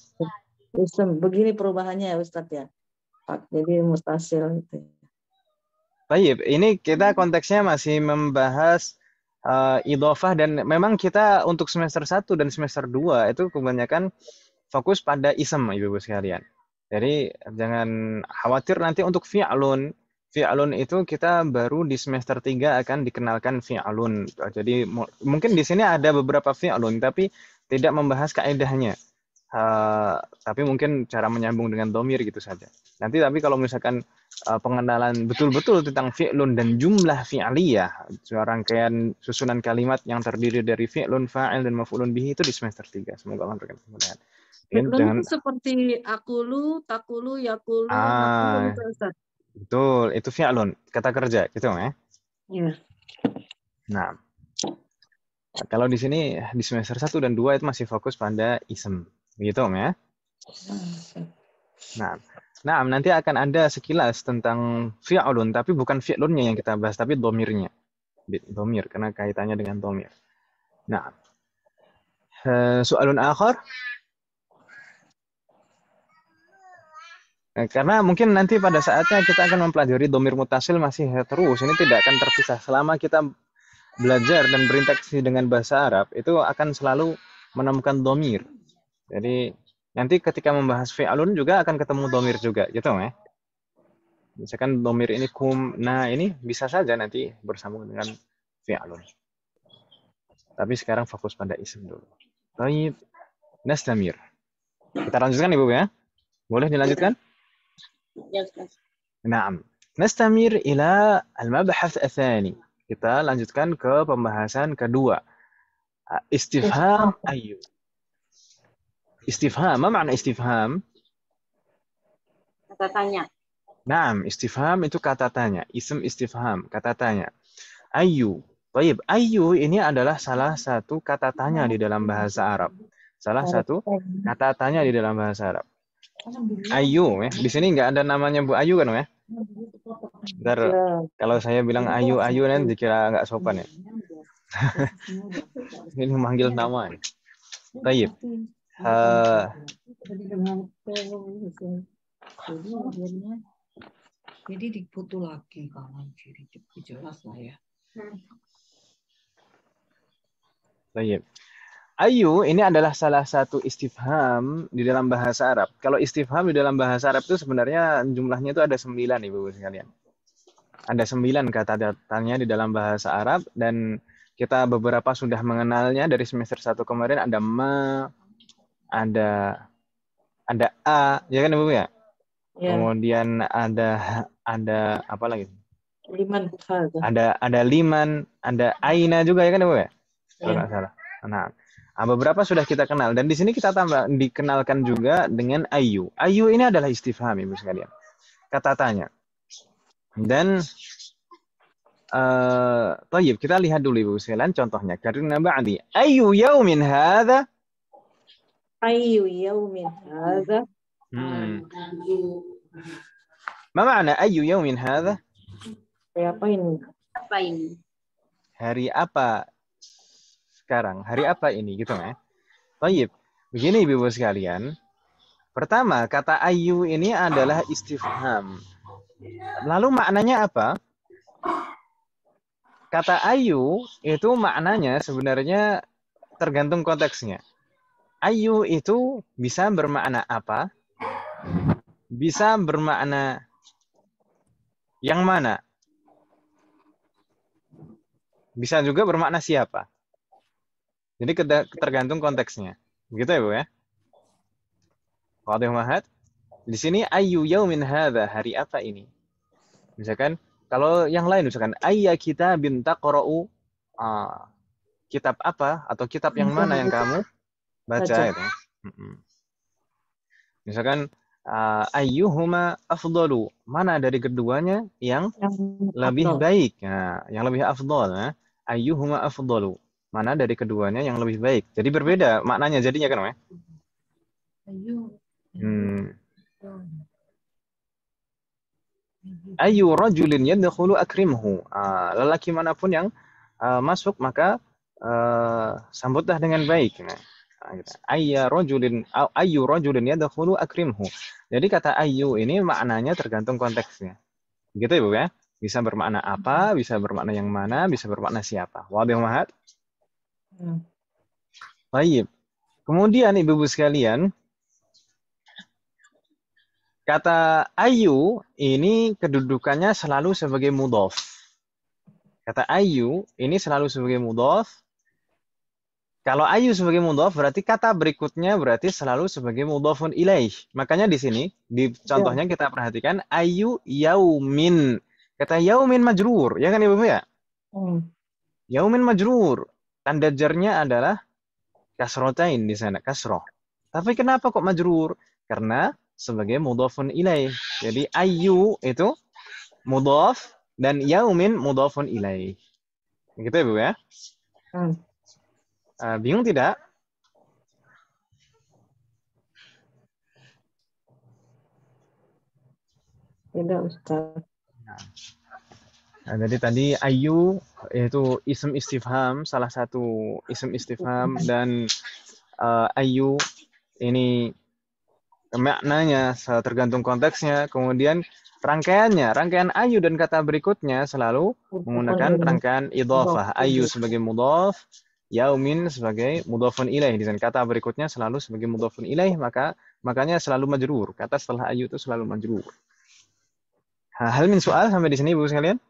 Isem, begini perubahannya ya Ustaz ya. Jadi mustasil gitu. Baik, ini kita konteksnya masih membahas idhofah dan memang kita untuk semester 1 dan semester 2 itu kebanyakan fokus pada isem Ibu sekalian. Jadi jangan khawatir nanti untuk fi'lun. Fi'lun itu kita baru di semester 3 akan dikenalkan fi'lun. Jadi mungkin di sini ada beberapa fi'lun tapi tidak membahas kaidahnya. Tapi mungkin cara menyambung dengan dhamir gitu saja. Nanti tapi kalau misalkan pengenalan betul-betul tentang fi'lun dan jumlah fi'liyah, rangkaian susunan kalimat yang terdiri dari fi'lun, fa'il dan maf'ulun bihi itu di semester 3. Semoga Allah memberikan kemudahan. Fi'lun itu seperti akulu, takulu, yakulu, nakulu gitu Ustaz. Betul, itu fi'lun, kata kerja gitu ya. Iya. Nah, kalau di sini di semester 1 dan 2 itu masih fokus pada isem. Begitu ya. Nah, nanti akan ada sekilas tentang fi'lun, tapi bukan fi'lunnya yang kita bahas, tapi domirnya. Domir, karena kaitannya dengan domir. Nah, soalun akhar. Karena mungkin nanti pada saatnya kita akan mempelajari domir mutasil masih terus. Ini tidak akan terpisah. Selama kita belajar dan berinteraksi dengan bahasa Arab, itu akan selalu menemukan domir. Jadi nanti ketika membahas fi'lun juga akan ketemu domir juga, gitu ya. Misalkan domir ini kum, nah ini bisa saja nanti bersambung dengan fi'lun. Tapi sekarang fokus pada isim dulu. Baik, nastamir. Kita lanjutkan Ibu ya. Boleh dilanjutkan? Ya, Ustaz. Naam. Nastamir ila al-mabhath ats-tsani. Kita lanjutkan ke pembahasan kedua. Istifham ayyu. Istifham, apa makna istifham? Kata tanya. Naam, istifham itu kata tanya. Ism istifham, kata tanya. Ayyu. Baik, ayyu ini adalah salah satu kata tanya di dalam bahasa Arab. Salah satu kata tanya di dalam bahasa Arab. Ayu, ya. Di sini nggak ada namanya Bu Ayu kan, ya? Ntar kalau saya bilang Ayu nanti dikira nggak sopan ya. Ini memanggil nama. Ya. Baik. Jadi diputu lagi kanan kiri jelas lah ya. Baik. Ayu ini adalah salah satu istifham di dalam bahasa Arab. Kalau istifham di dalam bahasa Arab itu sebenarnya jumlahnya itu ada 9 Ibu sekalian. Ada 9 kata tanya di dalam bahasa Arab dan kita beberapa sudah mengenalnya dari semester 1 kemarin. Ada ma, ada a, ya kan Ibu ya? Ya, kemudian ada apa lagi? liman hadza. Ada liman, ada aina juga ya kan Ibu ya? Kalau Ya. nggak salah. Nah, beberapa sudah kita kenal dan di sini kita tambah dikenalkan juga dengan ayu. Ayu ini adalah istifham Ibu sekalian. Kata tanya. Dan Tayyib, kita lihat dulu Ibu sekalian contohnya. Karena ba'di ayu yaumin hadza? Ayyu yaumin hadza. Ma ma'na ayu yaumin hadza? Apa ini? Apa ini? Hari apa sekarang? Hari apa ini gitu ya? Tayyib. Begini Ibu sekalian. Pertama, kata ayu ini adalah istifham. Lalu maknanya apa? Kata ayu itu maknanya sebenarnya tergantung konteksnya. Ayu itu bisa bermakna apa? Bisa bermakna yang mana? Bisa juga bermakna siapa. Jadi tergantung konteksnya. Begitu ya Bu ya? Wadih mahat. Di sini ayu yaumin hadza, hari apa ini? Misalkan kalau yang lain misalkan ayya kitabin taqra'u, kitab apa atau kitab yang mana yang kamu baca itu. Misalkan ayyuhuma afdalu, mana dari keduanya yang lebih baik. Nah, yang lebih afdal ya. Ayyuhuma afdalu, mana dari keduanya yang lebih baik. Jadi berbeda maknanya jadinya kan ya? Ayu rajulin yadkhulu akrimhu. Lelaki manapun yang masuk maka sambutlah dengan baik. Nah, ayu rajulin yadkhulu akrimhu. Jadi kata ayu ini maknanya tergantung konteksnya. Gitu ya Bu ya? Bisa bermakna apa, bisa bermakna yang mana, bisa bermakna siapa. Wadih mahat? Baik. Kemudian Ibu-ibu sekalian, kata ayu ini kedudukannya selalu sebagai mudhaf. Kata ayu ini selalu sebagai mudhaf. Kalau ayu sebagai mudhaf berarti kata berikutnya berarti selalu sebagai mudhafun ilaih. Makanya di sini di contohnya kita perhatikan ayu yaumin. Kata yaumin majrur, ya kan Ibu ya? Yaumin majrur. Tanda jarnya adalah kasrotain di sana, kasroh. Tapi kenapa kok majrur? Karena sebagai mudhafun ilaih. Jadi ayu itu mudhaf dan yaumin mudhafun ilaih. Gitu ya Bu ya? Bingung tidak? Tidak Ustaz. Nah, jadi tadi ayu itu ism istifham, salah satu ism istifham, dan ayu ini maknanya tergantung konteksnya. Kemudian rangkaian ayu dan kata berikutnya selalu menggunakan rangkaian idhofah. Ayu sebagai mudhaf, yaumin sebagai mudhafun ilaih. Dan kata berikutnya selalu sebagai mudhafun ilaih, makanya selalu majrur. Kata setelah ayu itu selalu majrur. Hal min soal sampai di sini Ibu sekalian?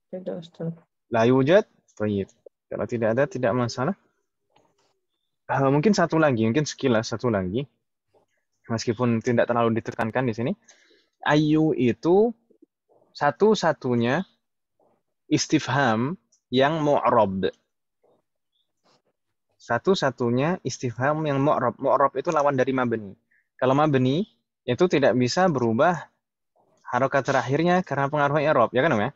Tidak Ustaz. La yujad? Baik. Kalau tidak ada tidak masalah. Mungkin sekilas satu lagi. Meskipun tidak terlalu ditekankan di sini. Ayu itu satu-satunya istifham yang mu'rab. Satu-satunya istifham yang mu'rab. Mu'rab itu lawan dari mabni. Kalau mabni itu tidak bisa berubah harokat terakhirnya karena pengaruh i'rab, ya kan ya?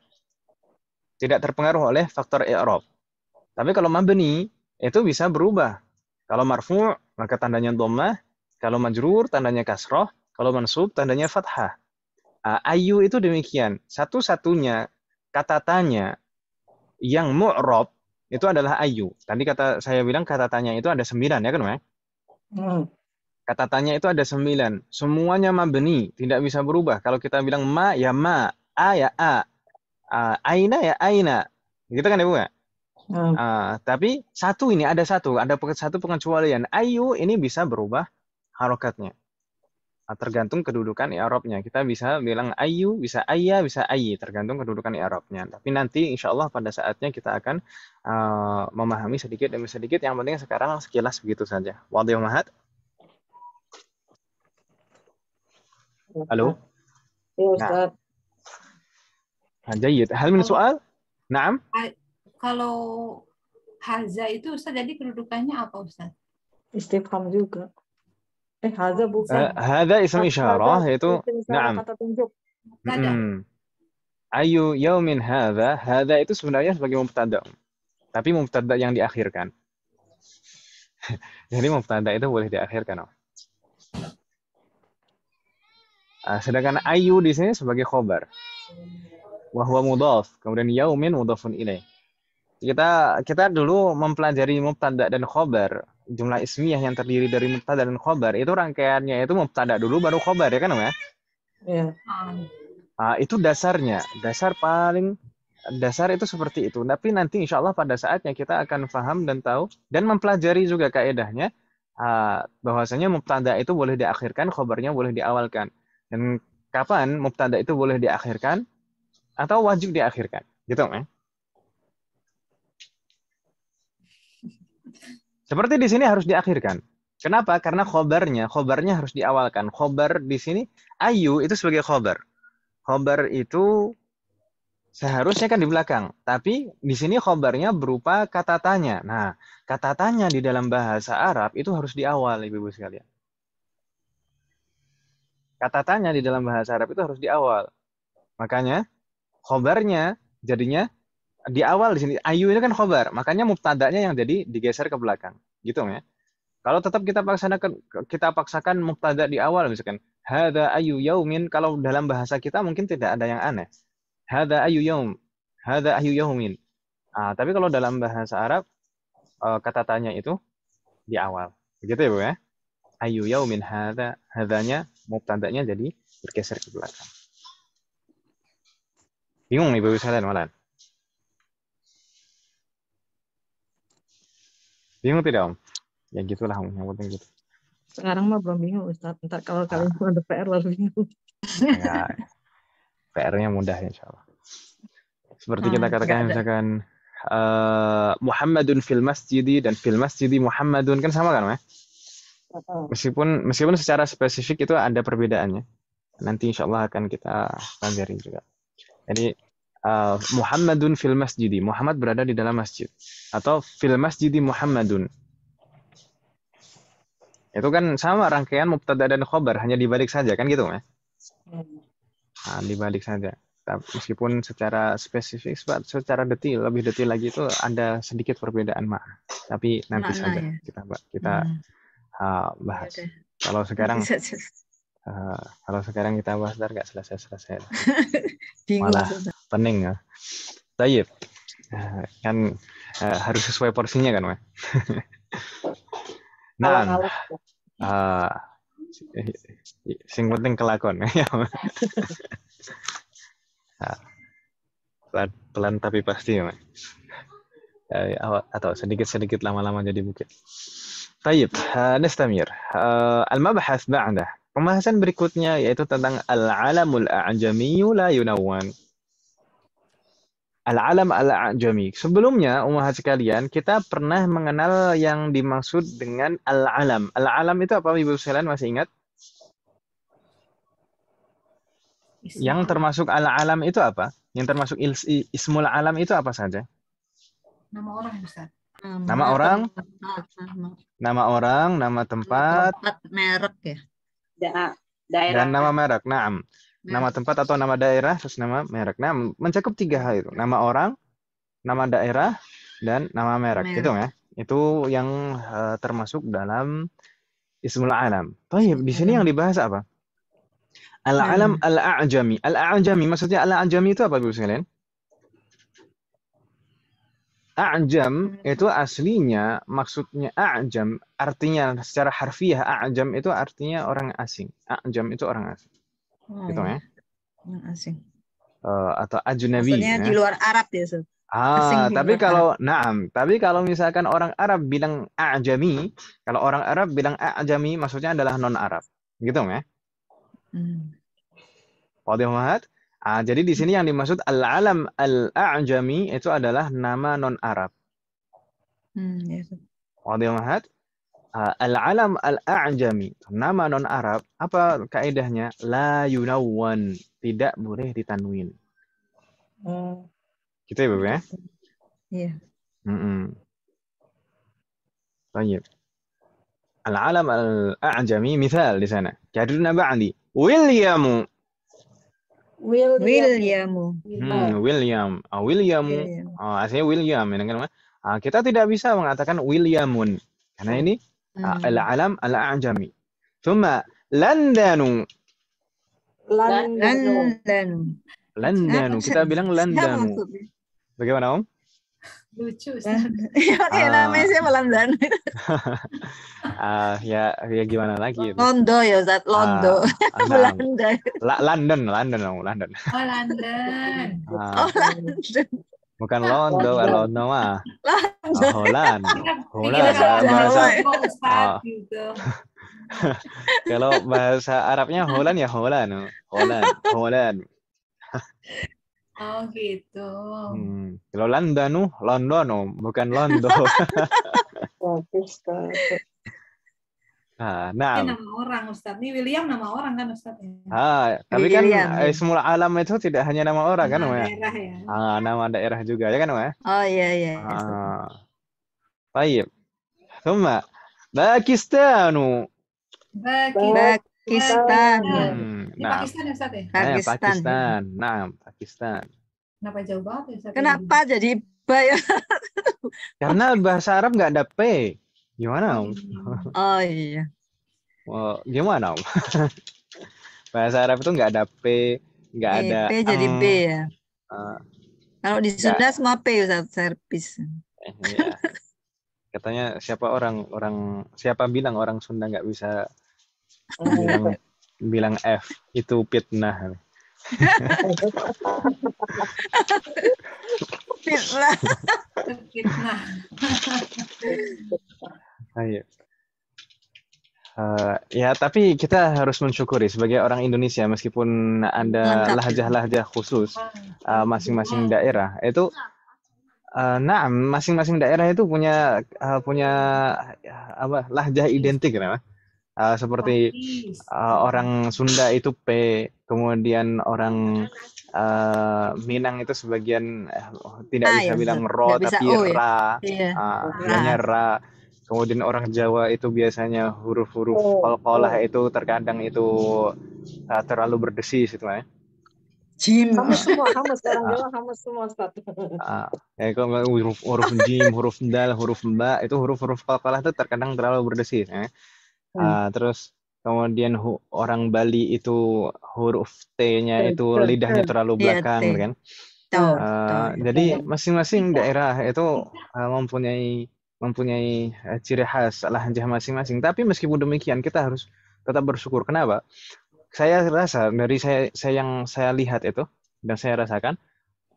Tidak terpengaruh oleh faktor i'rab. Tapi kalau mabni itu bisa berubah. Kalau marfu' maka tandanya dhammah, kalau majrur tandanya kasroh, kalau mansub tandanya fathah. Ayu itu demikian. Satu-satunya kata tanya yang mu'rab itu adalah ayu. Tadi saya bilang kata tanya itu ada 9, ya kan ya? Kata tanya itu ada 9. Semuanya mabni, tidak bisa berubah. Kalau kita bilang ma, ya ma. A, ya a. Aina, ya aina. Gitu kan Ibu ya? Tapi ada satu pengecualian. Ayu ini bisa berubah harokatnya. Tergantung kedudukan i'rabnya. Kita bisa bilang ayu, bisa ayya, bisa ayyi. Tergantung kedudukan i'rabnya. Tapi nanti insya Allah pada saatnya kita akan memahami sedikit demi sedikit. Yang penting sekarang sekilas begitu saja. Wadih mahat. Halo? Ya Nah, Ustaz. جيد. هل من Kalau سؤال؟ نعم. kalau haza itu Ustaz jadi kedudukannya apa Ustaz? Istifham juga. Haza bukan. هذا اسم إشارة Haza yaitu isim isyarah نعم. kata tunjuk. Tada. Ayu yaumin hadza. Hadza itu sebenarnya sebagai mubtada. Tapi mubtada yang diakhirkan. Jadi mubtada itu boleh diakhirkan. Sedangkan ayu di sini sebagai khobar. Wa huwa mudhaf. Kemudian yaumin mudhafun ilaih. Kita dulu mempelajari mubtada dan khobar. Jumlah ismiyah yang terdiri dari mubtada dan khobar itu rangkaiannya itu mubtada dulu baru khobar ya kan ya? Ya. Itu dasarnya, dasar itu seperti itu. Tapi nanti insya Allah pada saatnya kita akan paham dan tahu dan mempelajari juga kaedahnya bahwasanya mubtada itu boleh diakhirkan, khobarnya boleh diawalkan. Dan kapan mubtada itu boleh diakhirkan atau wajib diakhirkan, gitu kan? Seperti di sini harus diakhirkan. Kenapa? Karena khobarnya harus diawalkan. Khobar di sini ayu itu sebagai khobar. Khobar itu seharusnya kan di belakang, tapi di sini khobarnya berupa kata tanya. Nah, kata tanya di dalam bahasa Arab itu harus di awal, Ibu-ibu sekalian. Kata tanya di dalam bahasa Arab itu harus di awal. Makanya khobarnya jadinya di awal di sini. Ayu ini kan khobar, makanya mubtadanya yang jadi digeser ke belakang, gitu ya. Kalau tetap kita paksakan mubtada di awal misalkan hadza ayu yaumin, kalau dalam bahasa kita mungkin tidak ada yang aneh. Hadza ayu yaum, hadza ayu yaumin. Tapi kalau dalam bahasa Arab kata tanya itu di awal. Begitu ya, Bu ya? Ayu yaumin hadza, hadzanya mubtadanya jadi bergeser ke belakang. Bingung Ibu sekalian malah. Bingung tidak, Om? Ya gitulah, yang penting gitu. Sekarang mah belum bingung Ustaz. Ntar kalau kalian ada PR lalu bingung. Ya, PR-nya mudah insya Allah. Seperti kita katakan misalkan Muhammadun fil masjidi dan fil masjidi Muhammadun kan sama kan, ya? Meskipun secara spesifik itu ada perbedaannya. Nanti insya Allah akan kita pelajari juga. Jadi Muhammadun fil masjidi, Muhammad berada di dalam masjid, atau fil masjidi Muhammadun. Itu kan sama rangkaian mubtada dan khobar, hanya dibalik saja kan gitu ya. Dibalik saja. Meskipun secara spesifik, secara lebih detail lagi itu ada sedikit perbedaan makna. Tapi nanti saja ya. kita bahas. Kalau sekarang kita bahas nggak selesai. Malah pening ya. Tayyib. Kan harus sesuai porsinya kan, Mas. Nah, sing penting kelakon. Pelan tapi pasti ya, Mas. Atau sedikit-sedikit lama-lama jadi bukit. Tayyib, nastamir. Al-mabhath ba'dah. Pembahasan berikutnya yaitu tentang al-alamul a'jami la yunawwan. Al-alam al-a'jami. Sebelumnya, ummahat sekalian, kita pernah mengenal yang dimaksud dengan al-alam. Al-alam itu apa, Ibu sekalian masih ingat? Yang termasuk al-alam itu apa? Yang termasuk ismul alam itu apa saja? Nama orang, Ustaz. Nama orang, nama tempat, merek ya. Daerah. Dan nama merek. Naam. Nama tempat atau nama daerah, terus nama merek. Nah, mencakup 3 hal itu. Nama orang, nama daerah, dan nama merek. Itu ya. Itu yang termasuk dalam ismul alam. Baik, di sini yang dibahas apa? Al-alam al-a'jami. Al-a'jami, maksudnya al-a'jami itu apa, Ibu sekalian? A'jam itu aslinya, maksudnya a'jam, artinya secara harfiah a'jam itu artinya orang asing. A'jam itu orang asing. Gitu ya. Orang asing. Atau ajnabi. Maksudnya ya. di luar Arab ya, Ustaz. Tapi kalau misalkan orang Arab bilang a'jami, kalau orang Arab bilang a'jami maksudnya adalah non Arab. Gitu ya. Wadah. Jadi di sini yang dimaksud al-alam al-a'jami itu adalah nama non Arab. Wadah. Al-alam al-a'jami, nama non-Arab, apa kaidahnya? La yunawwan, tidak boleh ditanwin. Gitu ya, Beb ya? Iya. Baik. Al-alam al-a'jami, misal di sana. Jadulna ba'di. William. Williamu. William. Williamu. Aslinya William. Kita tidak bisa mengatakan Williamun. Karena ini al-alam al-a'jami. Thumma Londonu. Londonu. Kita bilang Londonu. Bagaimana, Om? Lucu. Ya namanya siapa London? Ya gimana lagi? Londo ya, Ustaz. Londo. Belanda. London. Oh, London. Bukan Londo, Londo mah. Holland. Kalau bahasa Arabnya Holland ya Holland. Oh gitu. Kalau Londonu, bukan Londo. Nah. Ini nama orang, Ustaz. Ini William nama orang kan, Ustaz? Tapi kan semula alam itu tidak hanya nama orang kan, nama daerah ya. Nama daerah juga ya kan, Mas? Oh iya. Baik. Thumma Pakistanu. Pakistan. Pakistan ya, Ustaz ya? Pakistan. Pakistan. Kenapa jauh banget ya, Ustaz? Kenapa jadi ya? Karena bahasa Arab nggak ada P. Gimana, Om? Oh iya. Gimana, Om? Bahasa Arab itu nggak ada P, nggak ada P jadi B ya. Kalau di Sunda semua P, Ustaz, servis. Ya. Katanya siapa bilang orang Sunda nggak bisa bilang F, itu fitnah. Fitnah. Ayo. Ya, tapi kita harus mensyukuri sebagai orang Indonesia, meskipun ada lahjah-lahjah khusus masing-masing daerah itu. Masing-masing daerah itu punya lahjah identik, kan? Seperti orang Sunda itu P, kemudian orang Minang itu sebagian tidak bisa bilang ro tapi ra, bilangnya ra. Kemudian orang Jawa itu biasanya huruf-huruf qalqalah itu terkadang itu terlalu berdesis itu ya. Jim. Hamus orang Jawa hamus semua, Ustaz. Kalau huruf jim, huruf dal, huruf ba itu huruf-huruf qalqalah itu terkadang terlalu berdesis ya. Terus kemudian orang Bali itu huruf T-nya itu lidahnya terlalu belakang, kan? Jadi masing-masing daerah itu mempunyai ciri khas lahjah masing-masing. Tapi meskipun demikian kita harus tetap bersyukur. Kenapa? Saya rasa dari yang saya lihat itu dan saya rasakan,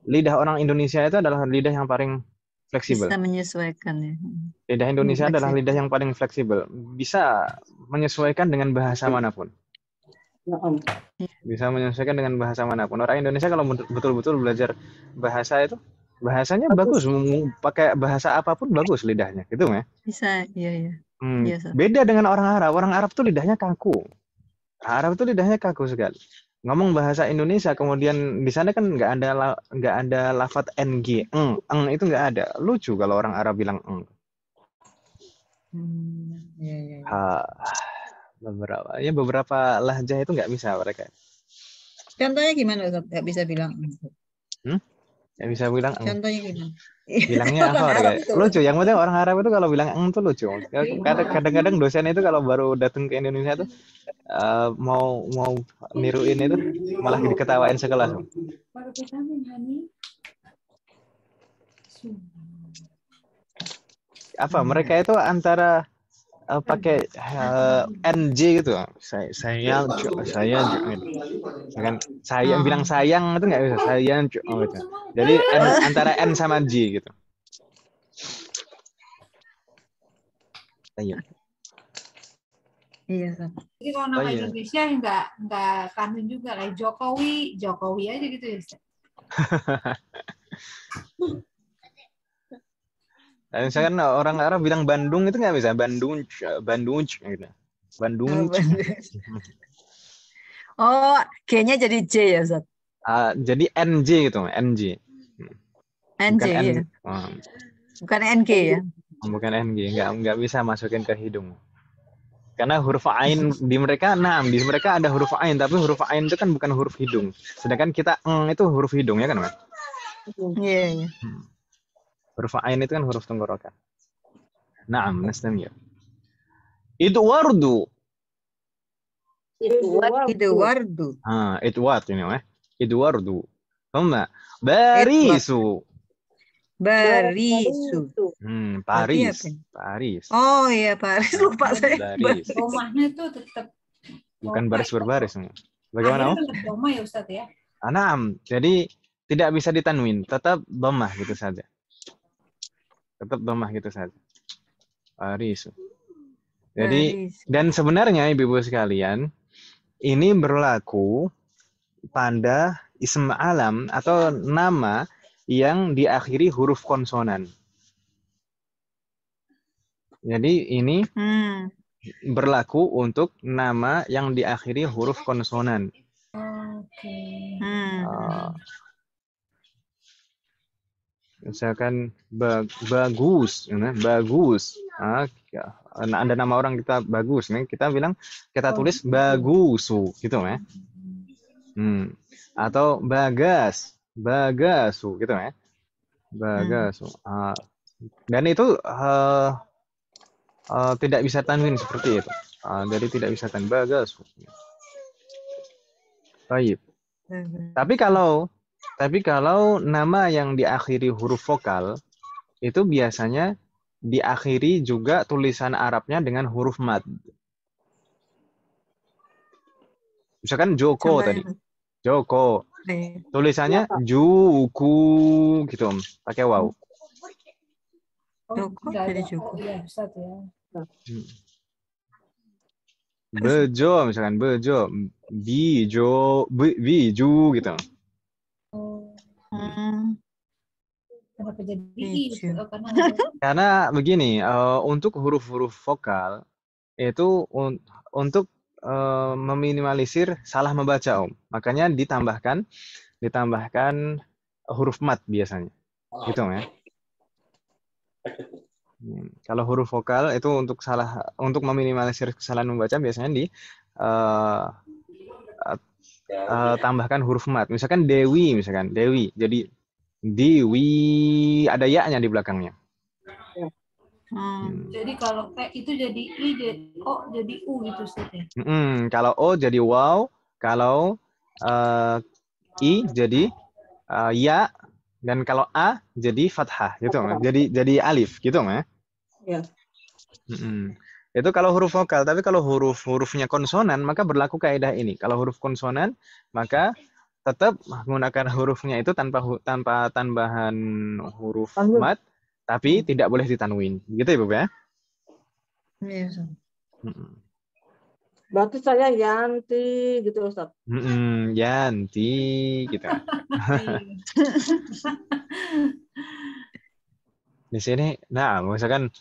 lidah orang Indonesia itu adalah lidah yang paling fleksibel. Bisa menyesuaikan ya. Lidah Indonesia adalah lidah yang paling fleksibel. Bisa menyesuaikan dengan bahasa manapun. Bisa menyesuaikan dengan bahasa manapun. Orang Indonesia kalau betul-betul belajar bahasa itu, bahasanya bagus. Pakai bahasa apapun bagus lidahnya, gitu ya? Bisa, iya. Beda dengan orang Arab. Orang Arab tuh lidahnya kaku. Arab itu lidahnya kaku sekali. Ngomong bahasa Indonesia, kemudian di sana kan nggak ada lafadz ng, itu nggak ada. Lucu kalau orang Arab bilang eng. Beberapa lahjah itu nggak bisa mereka. Contohnya gimana, Ustaz? Nggak bisa bilang eng. Nggak bisa bilang eng. Contohnya gimana? Bilangnya apa mereka? Lucu. Yang penting orang Arab itu kalau bilang eng itu lucu. Kadang-kadang dosen itu kalau baru datang ke Indonesia tuh mau niruin itu malah diketawain sekelas. Apa mereka itu antara pakai NJ gitu. Saya kan bilang sayang itu nggak bisa, sayang gitu. Jadi antara N sama J gitu. Ayo. Iya, Ustaz. Jadi kalau nama Indonesia nggak kangen juga lah, Jokowi aja gitu ya, Ustaz. Misalkan orang Arab bilang Bandung itu nggak bisa. Bandung, Bandung, gitu. Bandung. Oh, G-nya jadi J ya, Ustaz? Jadi NJ gitu, NJ. NJ Bukan N, ya. Bukan NG ya. Bukan NG, nggak bisa masukin ke hidung. Karena huruf ain di mereka, di mereka ada huruf ain, tapi huruf ain itu kan bukan huruf hidung. Sedangkan kita itu huruf hidung ya kan, Mas? Iya. Huruf ain itu kan huruf tenggorokan. Naam, nastamir. Idwardu. Idwardu. Idward ini, Mas. Idwardu. Thumma barisu. Barisu. Paris. Paris. Oh iya, Paris. Lupa saya. Baris. Domahnya itu tetap Bukan baris berbaris. Bagaimana? tetap doma ya Ustaz ya. Naam. Jadi tidak bisa ditanwin, tetap dhammah gitu saja. Tetap dhammah gitu saja. Paris. Jadi dan sebenarnya Ibu-ibu sekalian, ini berlaku pada ism alam atau nama yang diakhiri huruf konsonan. Jadi ini berlaku untuk nama yang diakhiri huruf konsonan. Oke. Misalkan bagus, bagus. Ada nama orang kita bagus, nih kita bilang kita tulis bagusu, gitu ya. Atau bagasu, gitu ya. Bagasu. Dan itu tidak bisa tanwin seperti itu. Jadi tidak bisa tanwin bagasu. Baik. Tapi kalau nama yang diakhiri huruf vokal itu biasanya diakhiri juga tulisan Arabnya dengan huruf mad. Misalkan Joko tadi. Joko. Tulisannya Juku gitu, pakai waw. Bejo misalkan bejo, biju gitu. Kenapa jadi Karena begini, untuk huruf-huruf vokal itu untuk meminimalisir salah membaca, Makanya ditambahkan huruf mat biasanya. Gitu ya. Kalau huruf vokal itu untuk meminimalisir kesalahan membaca biasanya tambahkan huruf mat. Misalkan Dewi, jadi Dewi ada ya-nya di belakangnya. Jadi kalau itu jadi I, jadi O, jadi U gitu saja. Kalau O jadi waw, kalau I jadi ya, dan kalau A jadi fathah gitu, jadi alif gitu, Ya. Itu kalau huruf vokal, tapi kalau hurufnya konsonan maka berlaku kaidah ini. Kalau huruf konsonan maka tetap menggunakan hurufnya itu tanpa tambahan huruf mat, tapi tidak boleh ditanwin. Gitu ya, Bu ya? Iya. Berarti saya Yanti gitu Ustaz. Yanti gitu. Di sini, misalkan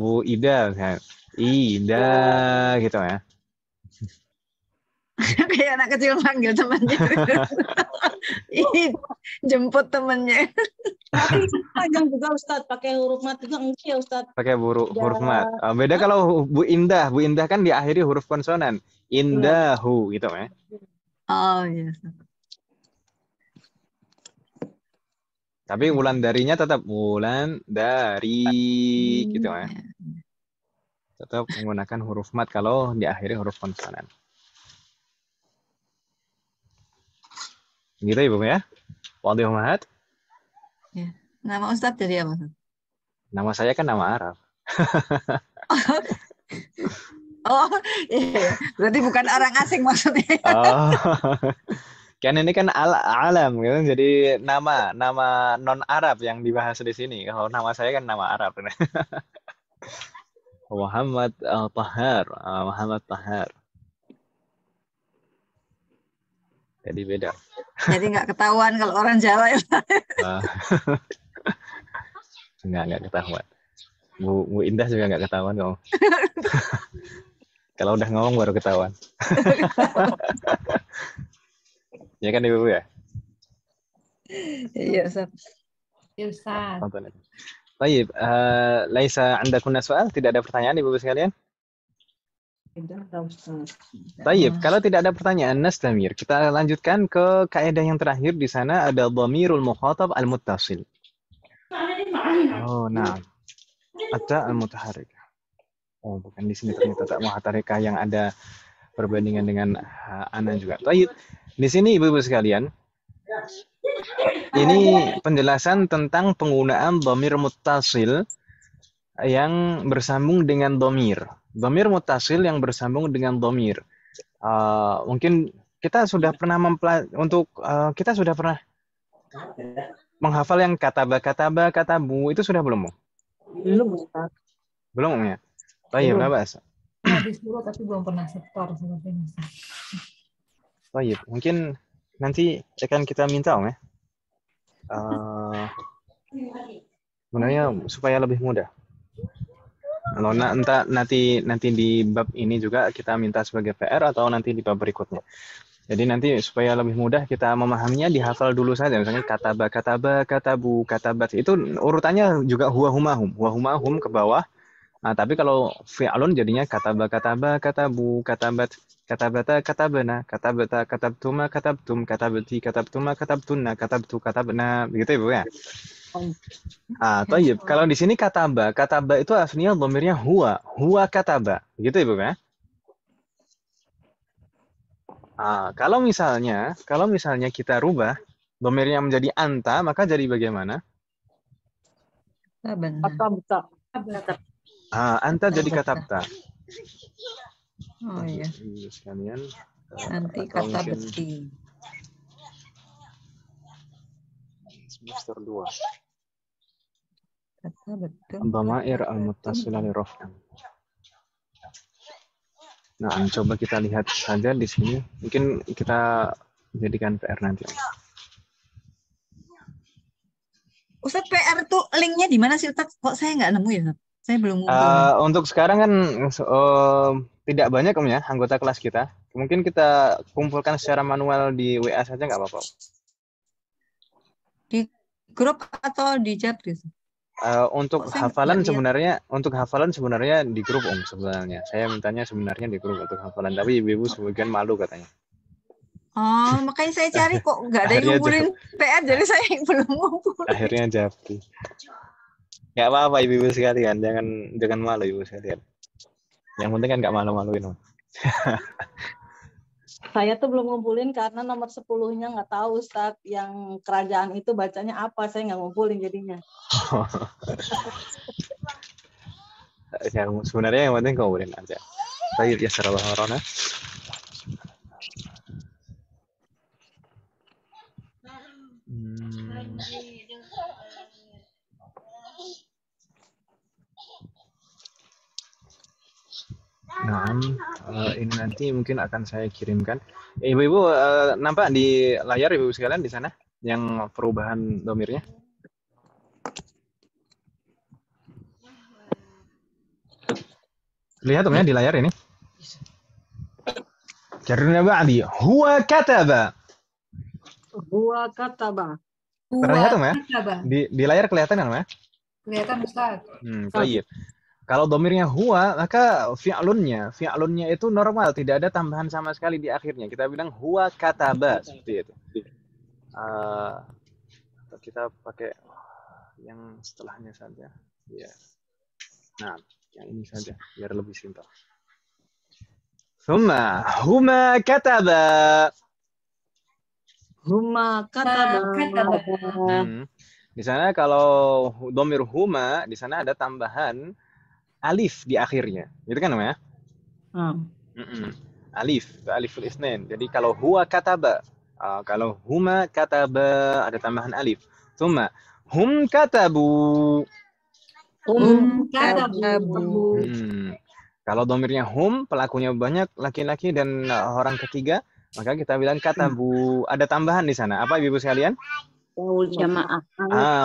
Bu Ida, Ida gitu ya. Kayak anak kecil manggil temannya. Jemput temannya. Tapi panjang juga Ustaz, pakai huruf mat juga enggak ya Ustaz? Pakai huruf mat. Beda kalau Bu Indah kan diakhiri huruf konsonan. Indahu gitu ya. Oh iya. Tapi wulan darinya tetap wulan dari gitu ya. Tetap menggunakan huruf mat kalau diakhiri huruf konsonan. Gitu Ibu ya. Wadih Mahat. Ya. Nama Ustadz jadi apa? Nama saya kan nama Arab. Oh, iya. Berarti bukan orang asing maksudnya. Kan ini kan alam gitu. Jadi nama non Arab yang dibahas di sini. Kalau nama saya kan nama Arab. Muhammad Tahar. Jadi beda. Jadi nggak ketahuan kalau orang Jawa ya. Nggak ketahuan. Bu Indah juga nggak ketahuan kok. Kalau udah ngomong baru ketahuan. Ya kan Ibu ya? Iya, Ustaz. Ya Ustaz. Baik, laisa andakunna soal? Tidak ada pertanyaan Ibu sekalian? Tidak ada Ustaz. Baik, kalau tidak ada pertanyaan nastamir, kita lanjutkan ke kaidah yang terakhir. Di sana ada dhamirul mukhatab al-muttasil. Oh, nah. Ada al-mutaharrik. Oh, bukan di sini ternyata tak muhatarikah yang ada perbandingan dengan ana juga. Baik. Di sini Ibu-ibu sekalian, ini penjelasan tentang penggunaan dhamir muttasil yang bersambung dengan dhamir. Dhamir muttasil yang bersambung dengan dhamir. Mungkin kita sudah pernah kita sudah pernah menghafal yang katabu itu sudah belum? Belum Ustaz. Belum ya? Baik, Belum. Mas. Nah, disuruh tapi belum pernah setor sepertinya. Baik, mungkin nanti akan kita minta ya. Sebenarnya supaya lebih mudah. Kalau entah nanti di bab ini juga kita minta sebagai PR atau nanti di bab berikutnya. Jadi nanti supaya lebih mudah kita memahaminya dihafal dulu saja. Misalnya katabu, katabat. Itu urutannya juga huwa humahum ke bawah. Nah, tapi kalau fi'alun jadinya katabu, katabat, katabata, katabana, katabata, katabtuma, katabtum, katabati, katabtuma, katabtunna, katabtu, katabna, begitu Ibu ya. Tayyib. Kalau di sini kataba itu aslinya dhamirnya huwa kataba, begitu Ibu ya. Kalau misalnya kita rubah dhamirnya menjadi anta, maka jadi bagaimana? Katabta. Anta jadi katabta. Oh iya. Sekalian. Nanti kata beti. Semester 2. Kata betul. Dhamair al-muttasilah li raf'an. Nah, coba kita lihat saja di sini. Mungkin kita jadikan PR nanti. Ustaz, PR tuh linknya di mana sih Ustaz? Kok saya nggak nemu ya Ustaz? Saya belum untuk sekarang kan tidak banyak ya anggota kelas kita. Mungkin kita kumpulkan secara manual di WA saja nggak apa-apa. Di grup atau di chat gitu? Untuk hafalan sebenarnya di grup sebenarnya. Saya mintanya sebenarnya di grup untuk hafalan, tapi ibu-ibu sebagian malu katanya. Oh, makanya saya cari kok nggak ada yang ngumpulin PR, jadi saya belum ngumpul. Akhirnya Japri. Nggak apa-apa ibu-ibu sekalian, jangan malu ibu sekalian. Yang penting kan nggak malu-maluin. Saya tuh belum ngumpulin karena nomor 10-nya nggak tahu Ustaz, yang kerajaan itu bacanya apa, saya nggak ngumpulin jadinya. Ya, sebenarnya yang penting ngumpulin aja. Baik ya sarallah warana. Nah, ini nanti mungkin akan saya kirimkan. Ibu-ibu nampak di layar ibu sekalian di sana yang perubahan dhamirnya? Lihat ya di layar ini. Karena ba'di huwa kataba. Huwa kataba. Terlihat ya? Di layar kelihatan kan ya? Kelihatan Ustaz. Baik. Kalau dhamirnya huwa, maka fi'lunnya itu normal, tidak ada tambahan sama sekali di akhirnya. Kita bilang huwa kataba seperti itu. Kita pakai yang setelahnya saja. Ya. Nah, yang ini saja biar lebih simpel. Huma kataba. Huma kataba. Di sana kalau dhamir huma, di sana ada tambahan alif di akhirnya, gitu kan namanya? Alif isnain. Jadi kalau huwa kataba, kalau huma kataba ada tambahan alif. Tsumma hum katabu. Kalau dhamirnya hum, pelakunya banyak laki-laki dan orang ketiga, maka kita bilang katabu. Ada tambahan di sana. Apa ibu sekalian? Wawul jamaah.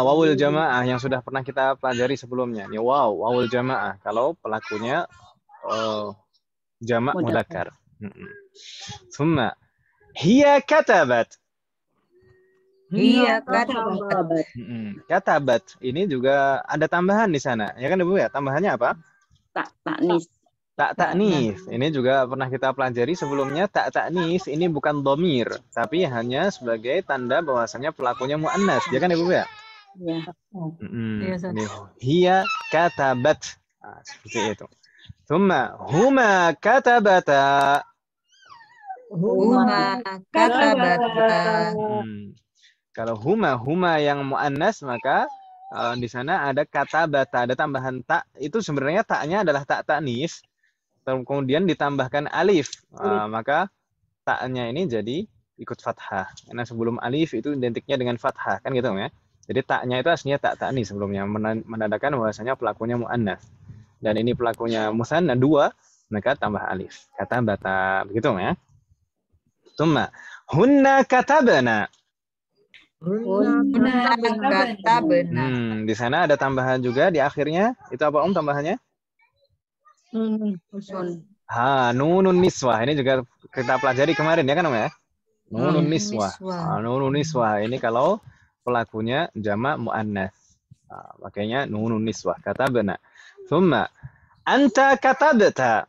Wawul jamaah yang sudah pernah kita pelajari sebelumnya. Ini wawul jamaah. Kalau pelakunya jamak mudzakkar. Thumma hiya katabat. Iya, katabat. Katabat. Ini juga ada tambahan di sana. Ya kan Ibu ya? Tambahannya apa? Taknis. Tak taknis. Ini juga pernah kita pelajari sebelumnya. Tak taknis ini bukan domir, tapi hanya sebagai tanda bahwasanya pelakunya muannas. Ya kan Ibu ya? Ya. Ini hiya katabat. Seperti itu. Thumma huma katabata. Huma katabata. Kalau huma yang muannas maka di sana ada katabata, ada tambahan tak. Itu sebenarnya taknya adalah tak taknis. Kemudian ditambahkan alif. Maka taknya ini jadi ikut fathah. Karena sebelum alif itu identiknya dengan fathah, kan gitu ya. Jadi taknya itu aslinya tak taknis sebelumnya, menandakan bahwasanya pelakunya muannas. Dan ini pelakunya musanna 2, maka tambah alif. Katabata, begitu ya. Tsumma hunna katabana. Di sana ada tambahan juga di akhirnya. Itu apa tambahannya? Nunun niswah. Ini juga kita pelajari kemarin ya kan ya? Nunun niswah. Nunun niswah ini kalau pelakunya jamak muannas. Makanya nunun niswah katabana. Tsumma anta katabta.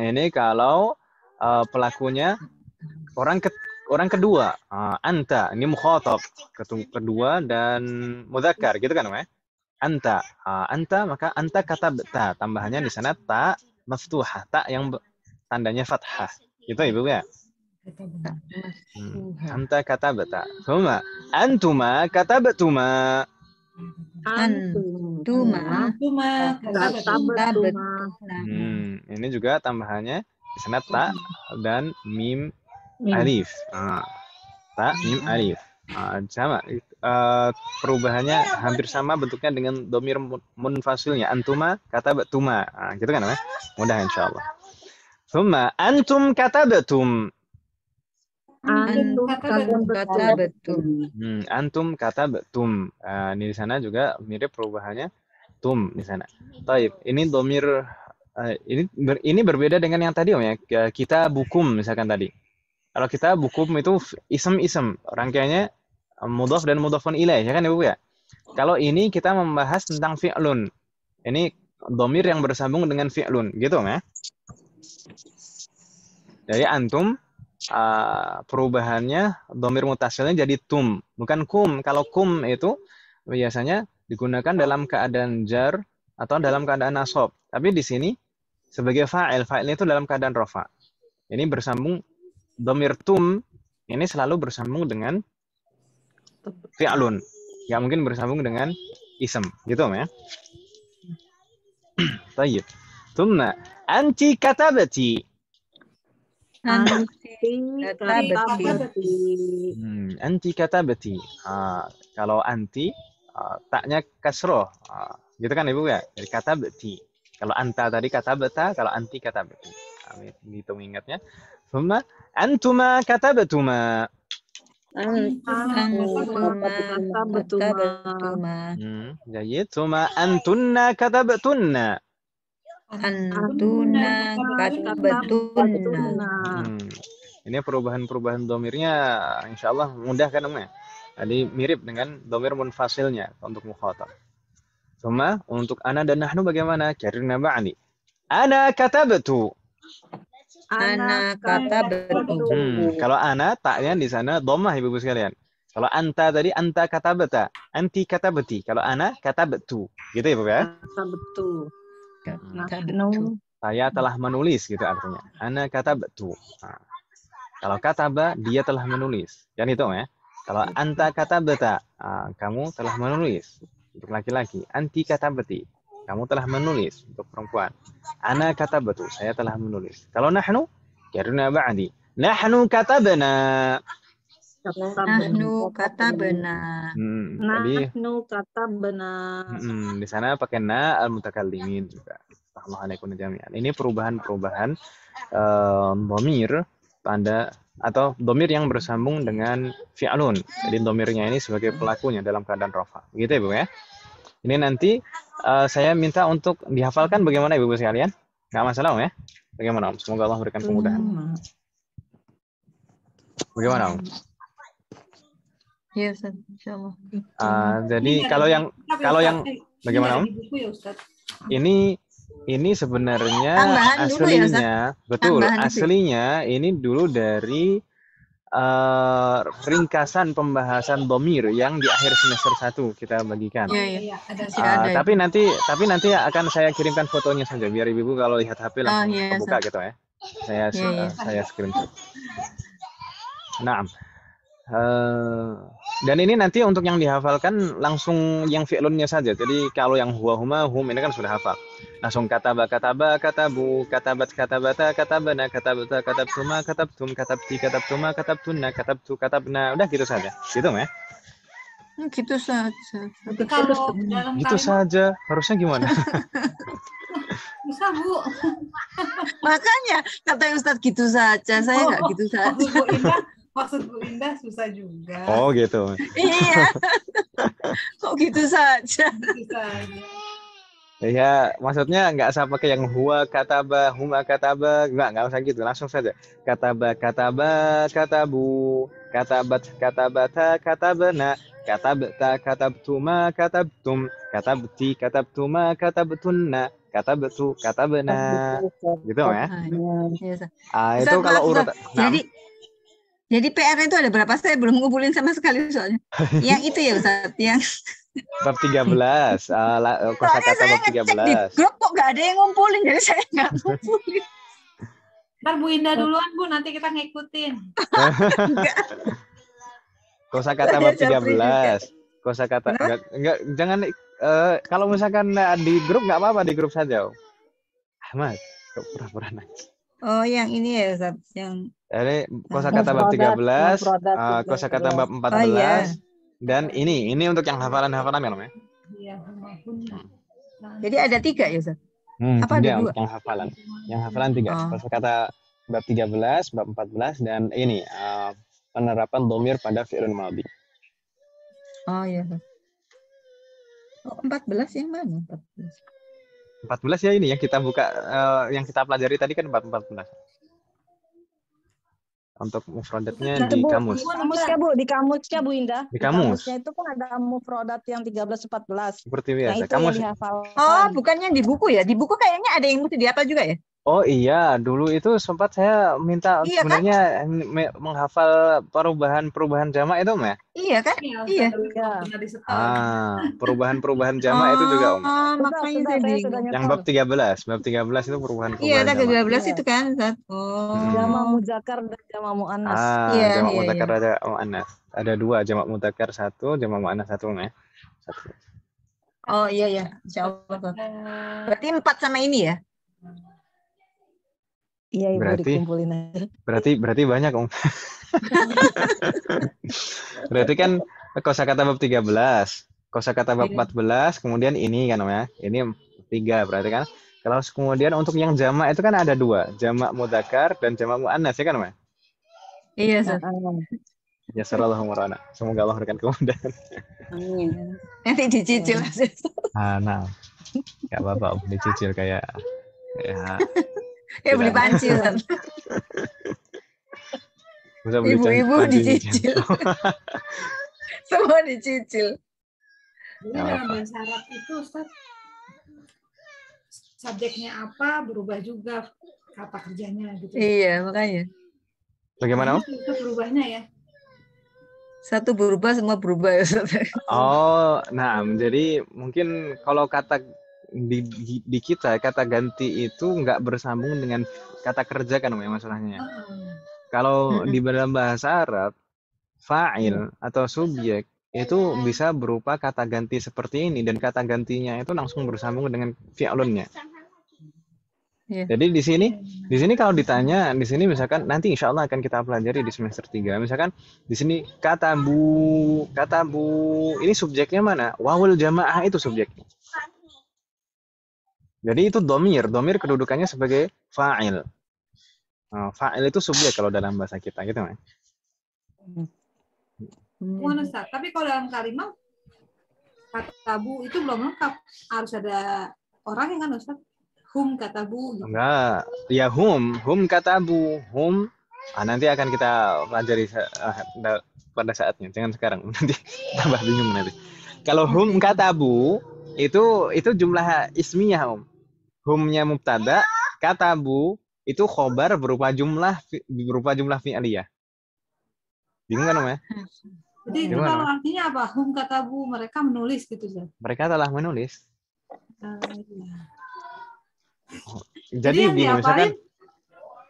Ini kalau pelakunya orang kedua, anta ini mukhatab kedua dan mudzakkar gitu kan ya? Anta maka anta katabta, tambahannya di sana ta maftuhah, ta yang tandanya fathah. Gitu Ibu ya? Anta katabta. Tsumma antuma katabtuma. Ini juga tambahannya di sana ta dan mim alif. Ta mim alif. Sama perubahannya hampir sama bentuknya dengan domir munfasilnya antuma katabatuma. Gitu kan ya? Mudah insyaallah. Tsumma antum katabatum. Antum katabatum. Ini di sana juga mirip perubahannya tum di sana. Taib. Ini domir ini berbeda dengan yang tadi ya. Kita bukum misalkan tadi. Kalau kita bukum itu isem-isem, rangkaiannya mudhaf dan mudhafun ilaih, ya kan Ibu ya? Kalau ini kita membahas tentang fi'lun. Ini domir yang bersambung dengan fi'lun, gitu ya? Jadi antum perubahannya domir mutasilnya jadi tum, bukan kum. Kalau kum itu biasanya digunakan dalam keadaan jar atau dalam keadaan nasab. Tapi di sini sebagai fa'il, fa'ilnya itu dalam keadaan rafa. Ini bersambung domir tum ini selalu bersambung dengan fi'lun. Nggak mungkin bersambung dengan isem, gitu ya. Baik. Tsumma anti katabati. Anti katabati. Kalau anti taknya kasroh. Gitu kan Ibu ya? Dari katabati. Kalau anta tadi katabata, kalau anti katabati. Gitu ingatnya. Tsumma antuma katabatuma. Jayid. Tsumma antunna katabatunna. Ini perubahan-perubahan domirnya insyaallah mudah kan ya. Jadi mirip dengan domir munfasilnya untuk mukhatab. Tsumma untuk ana dan nahnu bagaimana? Karena ba'di. Ana katabtu. Kalau ana taknya di sana dhammah Ibu sekalian. Kalau anta tadi anta katabata, anti katabati. Kalau ana katabtu. Gitu ya, Bu ya? Katabtu. Saya telah menulis gitu artinya. Ana katabtu. Kalau kataba dia telah menulis. Kan itu ya. Kalau anta katabata, kamu telah menulis untuk laki-laki. Anti katabati. Kamu telah menulis untuk perempuan. Ana katabtu, saya telah menulis. Kalau nahnu, karena ba'di. Nahnu katabna. Nahnu katabna. Nahnu katabna. Di sana pakai na al-mutakallimin juga. Allahu alaikum jami'an. Ini perubahan-perubahan dhamir pada atau domir yang bersambung dengan fi'lun. Jadi domirnya ini sebagai pelakunya dalam keadaan rafa. Gitu ya Bu ya. Ini nanti saya minta untuk dihafalkan bagaimana Ibu sekalian? Nggak masalah Om ya? Bagaimana Om? Semoga Allah berikan kemudahan. Bagaimana Om? Iya, Ustaz. Insyaallah. Jadi kalau yang bagaimana Om? Ini sebenarnya Tambahan dulu ya, Ustaz? aslinya, betul, Tambahan itu. aslinya ini dulu dari ringkasan pembahasan domir yang di akhir semester 1 kita bagikan. Iya. Ada Ada. Tapi nanti akan saya kirimkan fotonya saja biar Ibu kalau lihat HP langsung iya, kebuka Ustaz. gitu ya. Iya. Saya screenshot. Nah, dan ini nanti untuk yang dihafalkan langsung yang fi'lunnya saja. Jadi kalau yang huwa huma hum ini kan sudah hafal. Langsung kataba katabu katabat katabata katabana katabata katabtuma katabtum katabti katabtuma katabtunna katabtu katabna. Udah gitu saja. Gitu ya. Gitu saja. Kalau dalam Gitu kalimat saja. Harusnya gimana? bisa Bu. Makanya kata Ustadz gitu saja. Saya nggak gitu saja. Maksud Bu Indah susah juga. Oh gitu. Iya. Kok gitu saja? Susah. Ya, maksudnya nggak usah pakai yang huwa kataba, huma kataba, nggak usah gitu, langsung saja. Kataba katabu, katabat katabata katabana, katabta katabtuma katabtum, katabti katabtuma katabtunna, katabtu katabana. Gitu ya. Iya, Ustaz. Itu Ustaz, kalau maaf, urut. Ustaz. Jadi PR itu ada berapa? Saya belum ngumpulin sama sekali soalnya. Yang itu ya Ustaz, yang Bab 13, kosakata bab 13. di grup kok nggak ada yang ngumpulin, jadi saya nggak ngumpulin. Ntar Bu Indah duluan Bu, nanti kita ngikutin. Kosakata bab 13. Kosakata enggak jangan kalau misalkan di grup nggak apa-apa, di grup saja. Ahmad, pura-pura nangis. Oh, yang ini ya Ustaz, yang Jadi kosakata bab 13, kosakata bab 14. Oh, iya. Dan ini untuk yang hafalan-hafalan kan, Om ya? Iya, Jadi ada 3 ya Ustaz? Apa 3 ada 2? untuk yang hafalan. Yang hafalan 3. Oh. Kosakata bab 13, bab 14 dan ini penerapan domir pada fi'lun madhi. Oh iya. Oh, 14 yang mana? 14 ya ini yang kita buka yang kita pelajari tadi kan bab 14. Untuk mufradatnya di kamus. Kamusnya Bu, di kamusnya Bu Indah. Di kamus. Kamusnya itu kan ada mufradat yang 13 14. Seperti biasa. Nah, itu Kamus. yang dihafalkan. Oh, bukannya di buku ya? Di buku kayaknya ada yang mesti dihafal juga ya? Oh iya, dulu itu sempat saya minta Iya, sebenarnya menghafal perubahan jamak itu, Om ya? Iya kan? Iya. Perubahan jamak itu juga, Om. Oh, makanya saya bingung. Yang bab 13 itu perubahan Iya, jamak. 13 itu kan. Oh. Jamak muzakkar dan jamak muannas. Iya, jamak iya, mudzakkar ada muannas. Ada 2, jamak mudzakkar 1, jamak muannas 1, ya. 1. Oh iya, insyaallah. Berarti 4 sama ini ya? Iya, Ibu dikumpulin aja. Berarti banyak, Om. Berarti kan kosakata bab 13, kosakata bab 14, kemudian ini kan, Om ya. Ini 3 berarti kan. Kalau kemudian untuk yang jamak itu kan ada 2, jamak mudzakkar dan jamak muannas ya kan, Om ya? Iya, Ustaz. Jazakallahu khairan. Semoga Allah berikan kemudahan. Amin. Nanti dicicil. Nah. Enggak apa-apa, Om, dicicil kayak ya. Ya beli panci. Ibu-ibu dicicil. Semua dicicil. Jadi dalam bahasa Arab itu Ustaz, subjeknya apa berubah juga kata kerjanya gitu. Iya, makanya. Bagaimana, Om? Itu berubahnya ya. Satu berubah, semua berubah ya Ustaz. Oh, nah jadi mungkin kalau kata di kita kata ganti itu nggak bersambung dengan kata kerja kan, Om ya, masalahnya. Kalau di dalam bahasa Arab fa'il atau subjek itu bisa berupa kata ganti seperti ini dan kata gantinya itu langsung bersambung dengan fi'lunnya. Jadi di sini kalau ditanya di sini misalkan nanti insya Allah akan kita pelajari di semester 3. Misalkan di sini katabu ini subjeknya mana? Wawul jamaah itu subjeknya. Jadi itu domir kedudukannya sebagai fa'il. Fa'il itu subjek kalau dalam bahasa kita gitu kan. Bukan Ustaz. Tapi kalau dalam kalimat katabu itu belum lengkap. Harus ada orang yang kan Ustaz. Hum katabu. Gitu. Enggak. Ya hum katabu. Hum. Nanti akan kita pelajari pada saatnya. Jangan sekarang. Nanti tambah bingung nanti. Kalau hum katabu itu jumlah ismiyah Humnya mubtada, katabu itu khobar berupa jumlah fi'liyah. Bingung kan Om ya? Jadi itu kalau artinya apa? Hum katabu, mereka menulis gitu Ustaz. Mereka telah menulis. Iya. Jadi misalkan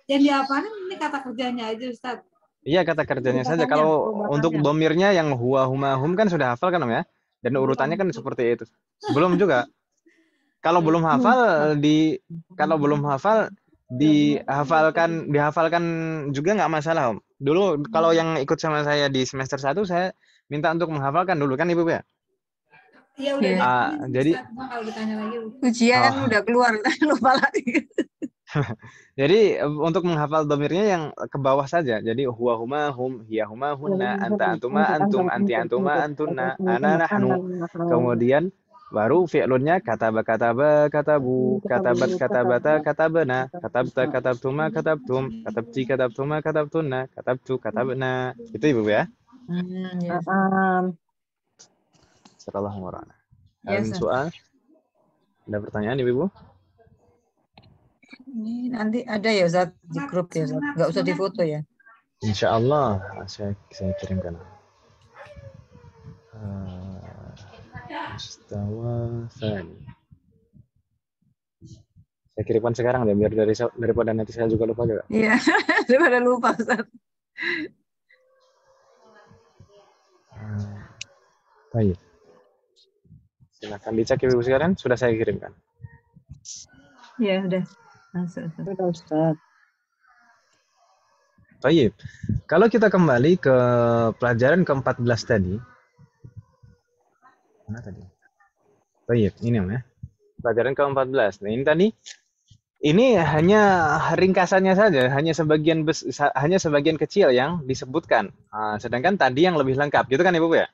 yang diapalin ini kata kerjanya aja Ustaz. Iya, kata kerjanya saja. Kalau untuk domirnya yang huwa huma hum kan sudah hafal kan Om ya? Dan urutannya kan seperti itu. Belum juga. Kalau belum hafal dihafalkan juga nggak masalah Om. Dulu kalau yang ikut sama saya di semester 1 saya minta untuk menghafalkan dulu kan Ibu ya? Iya udah. Jadi kalau ditanya lagi ujian udah keluar lupa lagi. Jadi untuk menghafal domirnya yang ke bawah saja. Jadi huwa huma hum, hiya huma hunna, anta antuma antum, anti antuma antunna, ana nahnu. Kemudian baru fi'lunnya kataba katabu, katabat katabata katabana, katabta katabtuma katabtum, katabti katabtuma katabtunna, katabtu katabna. Itu Ibu ya? Sallallahu alaihi wasallam. Soal? Ada pertanyaan Ibu? Ini nanti ada ya Ustaz di grup ya Ustaz. Nggak usah difoto ya. Insya Allah saya kirimkan. Mustawa Tsani. Saya kirimkan sekarang deh biar daripada nanti saya juga lupa juga. Iya, daripada lupa Ustaz. Baik. Silakan dicek Ibu sekalian, sudah saya kirimkan. Iya, udah. Baik. Kalau kita kembali ke pelajaran ke-14 tadi. Mana tadi? Baik, ini ya. Pelajaran ke-14. Nah, ini tadi hanya ringkasannya saja, hanya sebagian kecil yang disebutkan. Sedangkan tadi yang lebih lengkap, gitu kan Ibu ya?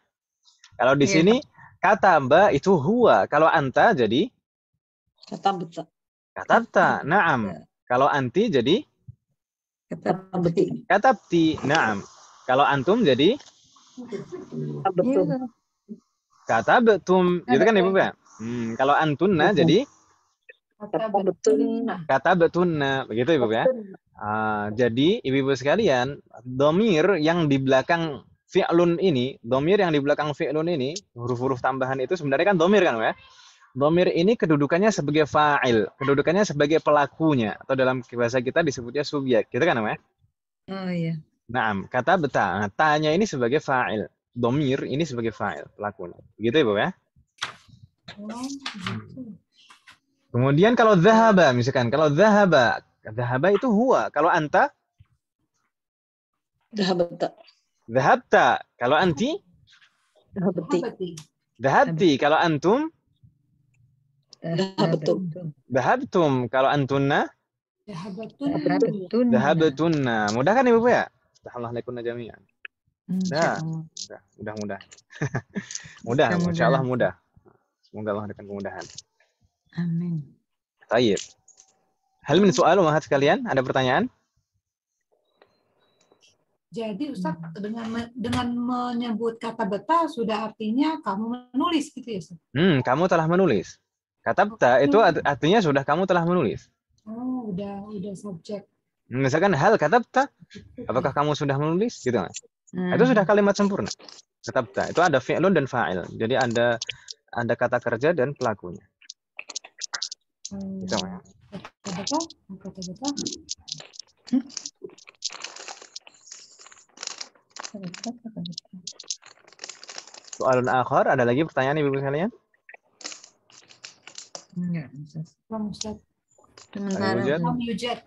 Kalau di sini kata ba itu huwa, kalau anta jadi katabta, na'am. Kalau anti jadi katabti, na'am. Kalau antum jadi katabtum, gitu kan Ibu ya? Kalau antunna jadi katabtunna, begitu Ibu ya? Jadi Ibu-ibu sekalian, domir yang di belakang fi'lun ini, huruf-huruf tambahan itu sebenarnya kan domir kan ya? Domir ini kedudukannya sebagai fa'il, kedudukannya sebagai pelakunya, atau dalam bahasa kita disebutnya subjek, gitu kan namanya? Oh iya. Naam, kata beta, tanya ini sebagai fa'il, domir ini sebagai fa'il, pelakunya. Gitu Ibu ya? Kemudian kalau dhahaba, misalkan, kalau dhahaba itu huwa, kalau anta? Dhahabta, kalau anti? Dhahabti, kalau antum? Dhahabtum, kalau antunna? Dhahabatunna. Mudah kan Ibu ya? Alhamdulillah jami'an. Mudah. Mudah, Masya Allah mudah. Semoga Allah berikan kemudahan. Amin. Baik. Hal min soal umahat sekalian, ada pertanyaan? Jadi Ustaz dengan menyebut kata beta sudah artinya kamu menulis gitu ya Ustaz? Kamu telah menulis. Katabta itu artinya sudah kamu telah menulis. Oh, udah subjek. Misalkan hal katabta, apakah kamu sudah menulis gitu kan? Itu sudah kalimat sempurna. Katabta itu ada fi'lun dan fa'il. Jadi ada kata kerja dan pelakunya. Gitu ya. Kata beta. Soalun akhir, ada lagi pertanyaan Ibu sekalian? Enggak, Ustaz. Lam yujad.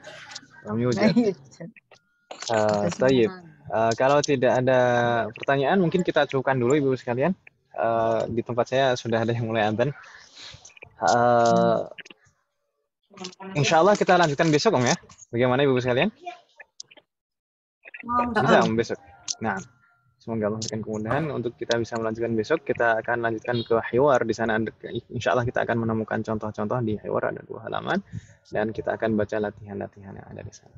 Tayyib. Kalau tidak ada pertanyaan, mungkin kita cukupkan dulu Ibu sekalian. Di tempat saya sudah ada yang mulai adzan. Insya Allah kita lanjutkan besok Om ya. Bagaimana Ibu sekalian? Bisa besok. Nah, semoga Allah berikan kemudahan untuk kita bisa melanjutkan besok. Kita akan lanjutkan ke hiwar. Di sana insya Allah kita akan menemukan contoh-contoh di hiwar, ada 2 halaman, dan kita akan baca latihan-latihan yang ada di sana.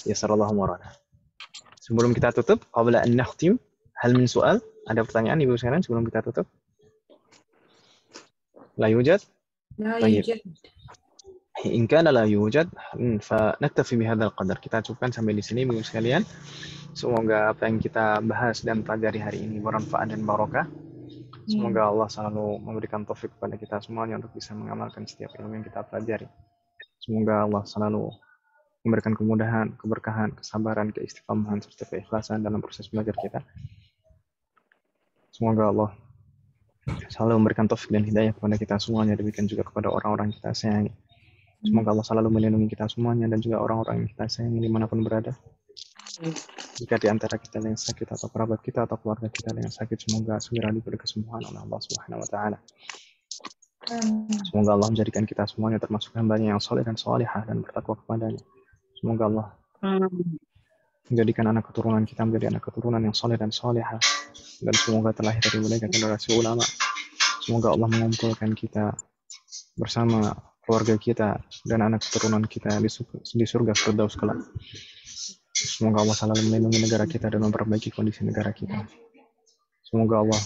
Yasarallahu murana. Sebelum kita tutup, qabla an nakhtim, hal min soal? Ada pertanyaan Ibu sekalian sebelum kita tutup? La yujad? La Baik. yujad. In kana la yujad, fa naktafi bihadzal qadar. Kita cukupkan sampai di sini Ibu sekalian. Semoga apa yang kita bahas dan pelajari hari ini bermanfaat dan barokah. Semoga Allah selalu memberikan taufik kepada kita semuanya untuk bisa mengamalkan setiap ilmu yang kita pelajari. Semoga Allah selalu memberikan kemudahan, keberkahan, kesabaran, keistiqomahan, serta keikhlasan dalam proses belajar kita. Semoga Allah selalu memberikan taufik dan hidayah kepada kita semuanya, demikian juga kepada orang-orang yang kita sayangi. Semoga Allah selalu melindungi kita semuanya dan juga orang-orang yang kita sayangi dimanapun berada. Jika di antara kita yang sakit atau kerabat kita atau keluarga kita yang sakit, semoga segera diberi kesembuhan oleh Allah Subhanahu wa taala. Semoga Allah menjadikan kita semuanya termasuk hamba-Nya yang saleh dan salihah dan bertakwa kepada-Nya. Semoga Allah menjadikan anak keturunan kita menjadi anak keturunan yang saleh dan salihah, dan semoga terlahir dari mereka generasi ulama. Semoga Allah mengumpulkan kita bersama keluarga kita dan anak keturunan kita di surga Firdaus kelak. Semoga Allah selalu melindungi negara kita dan memperbaiki kondisi negara kita. Semoga Allah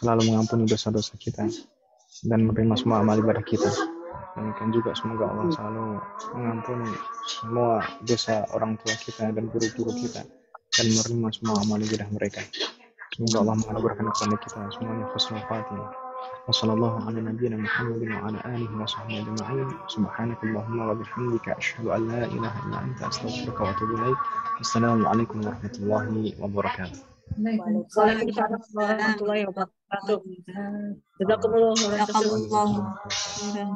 selalu mengampuni dosa-dosa kita dan menerima semua amal ibadah kita. Dan juga semoga Allah selalu mengampuni semua dosa orang tua kita dan guru-guru kita dan menerima semua amal ibadah mereka. Semoga Allah menganugerahkan kepada kita semuanya husnul khatimah. Wassallallahu ala nabiyyina Muhammadin wa ala alihi wa sahbihi ajma'in. Subhanakallahumma wa bihamdika asyhadu an la ilaha illa anta astaghfiruka wa atubu ilaik. Assalamualaikum warahmatullahi wabarakatuh. Waalaikumsalam warahmatullahi wabarakatuh. Jazakumullah khairan. Jazakallahu khairan.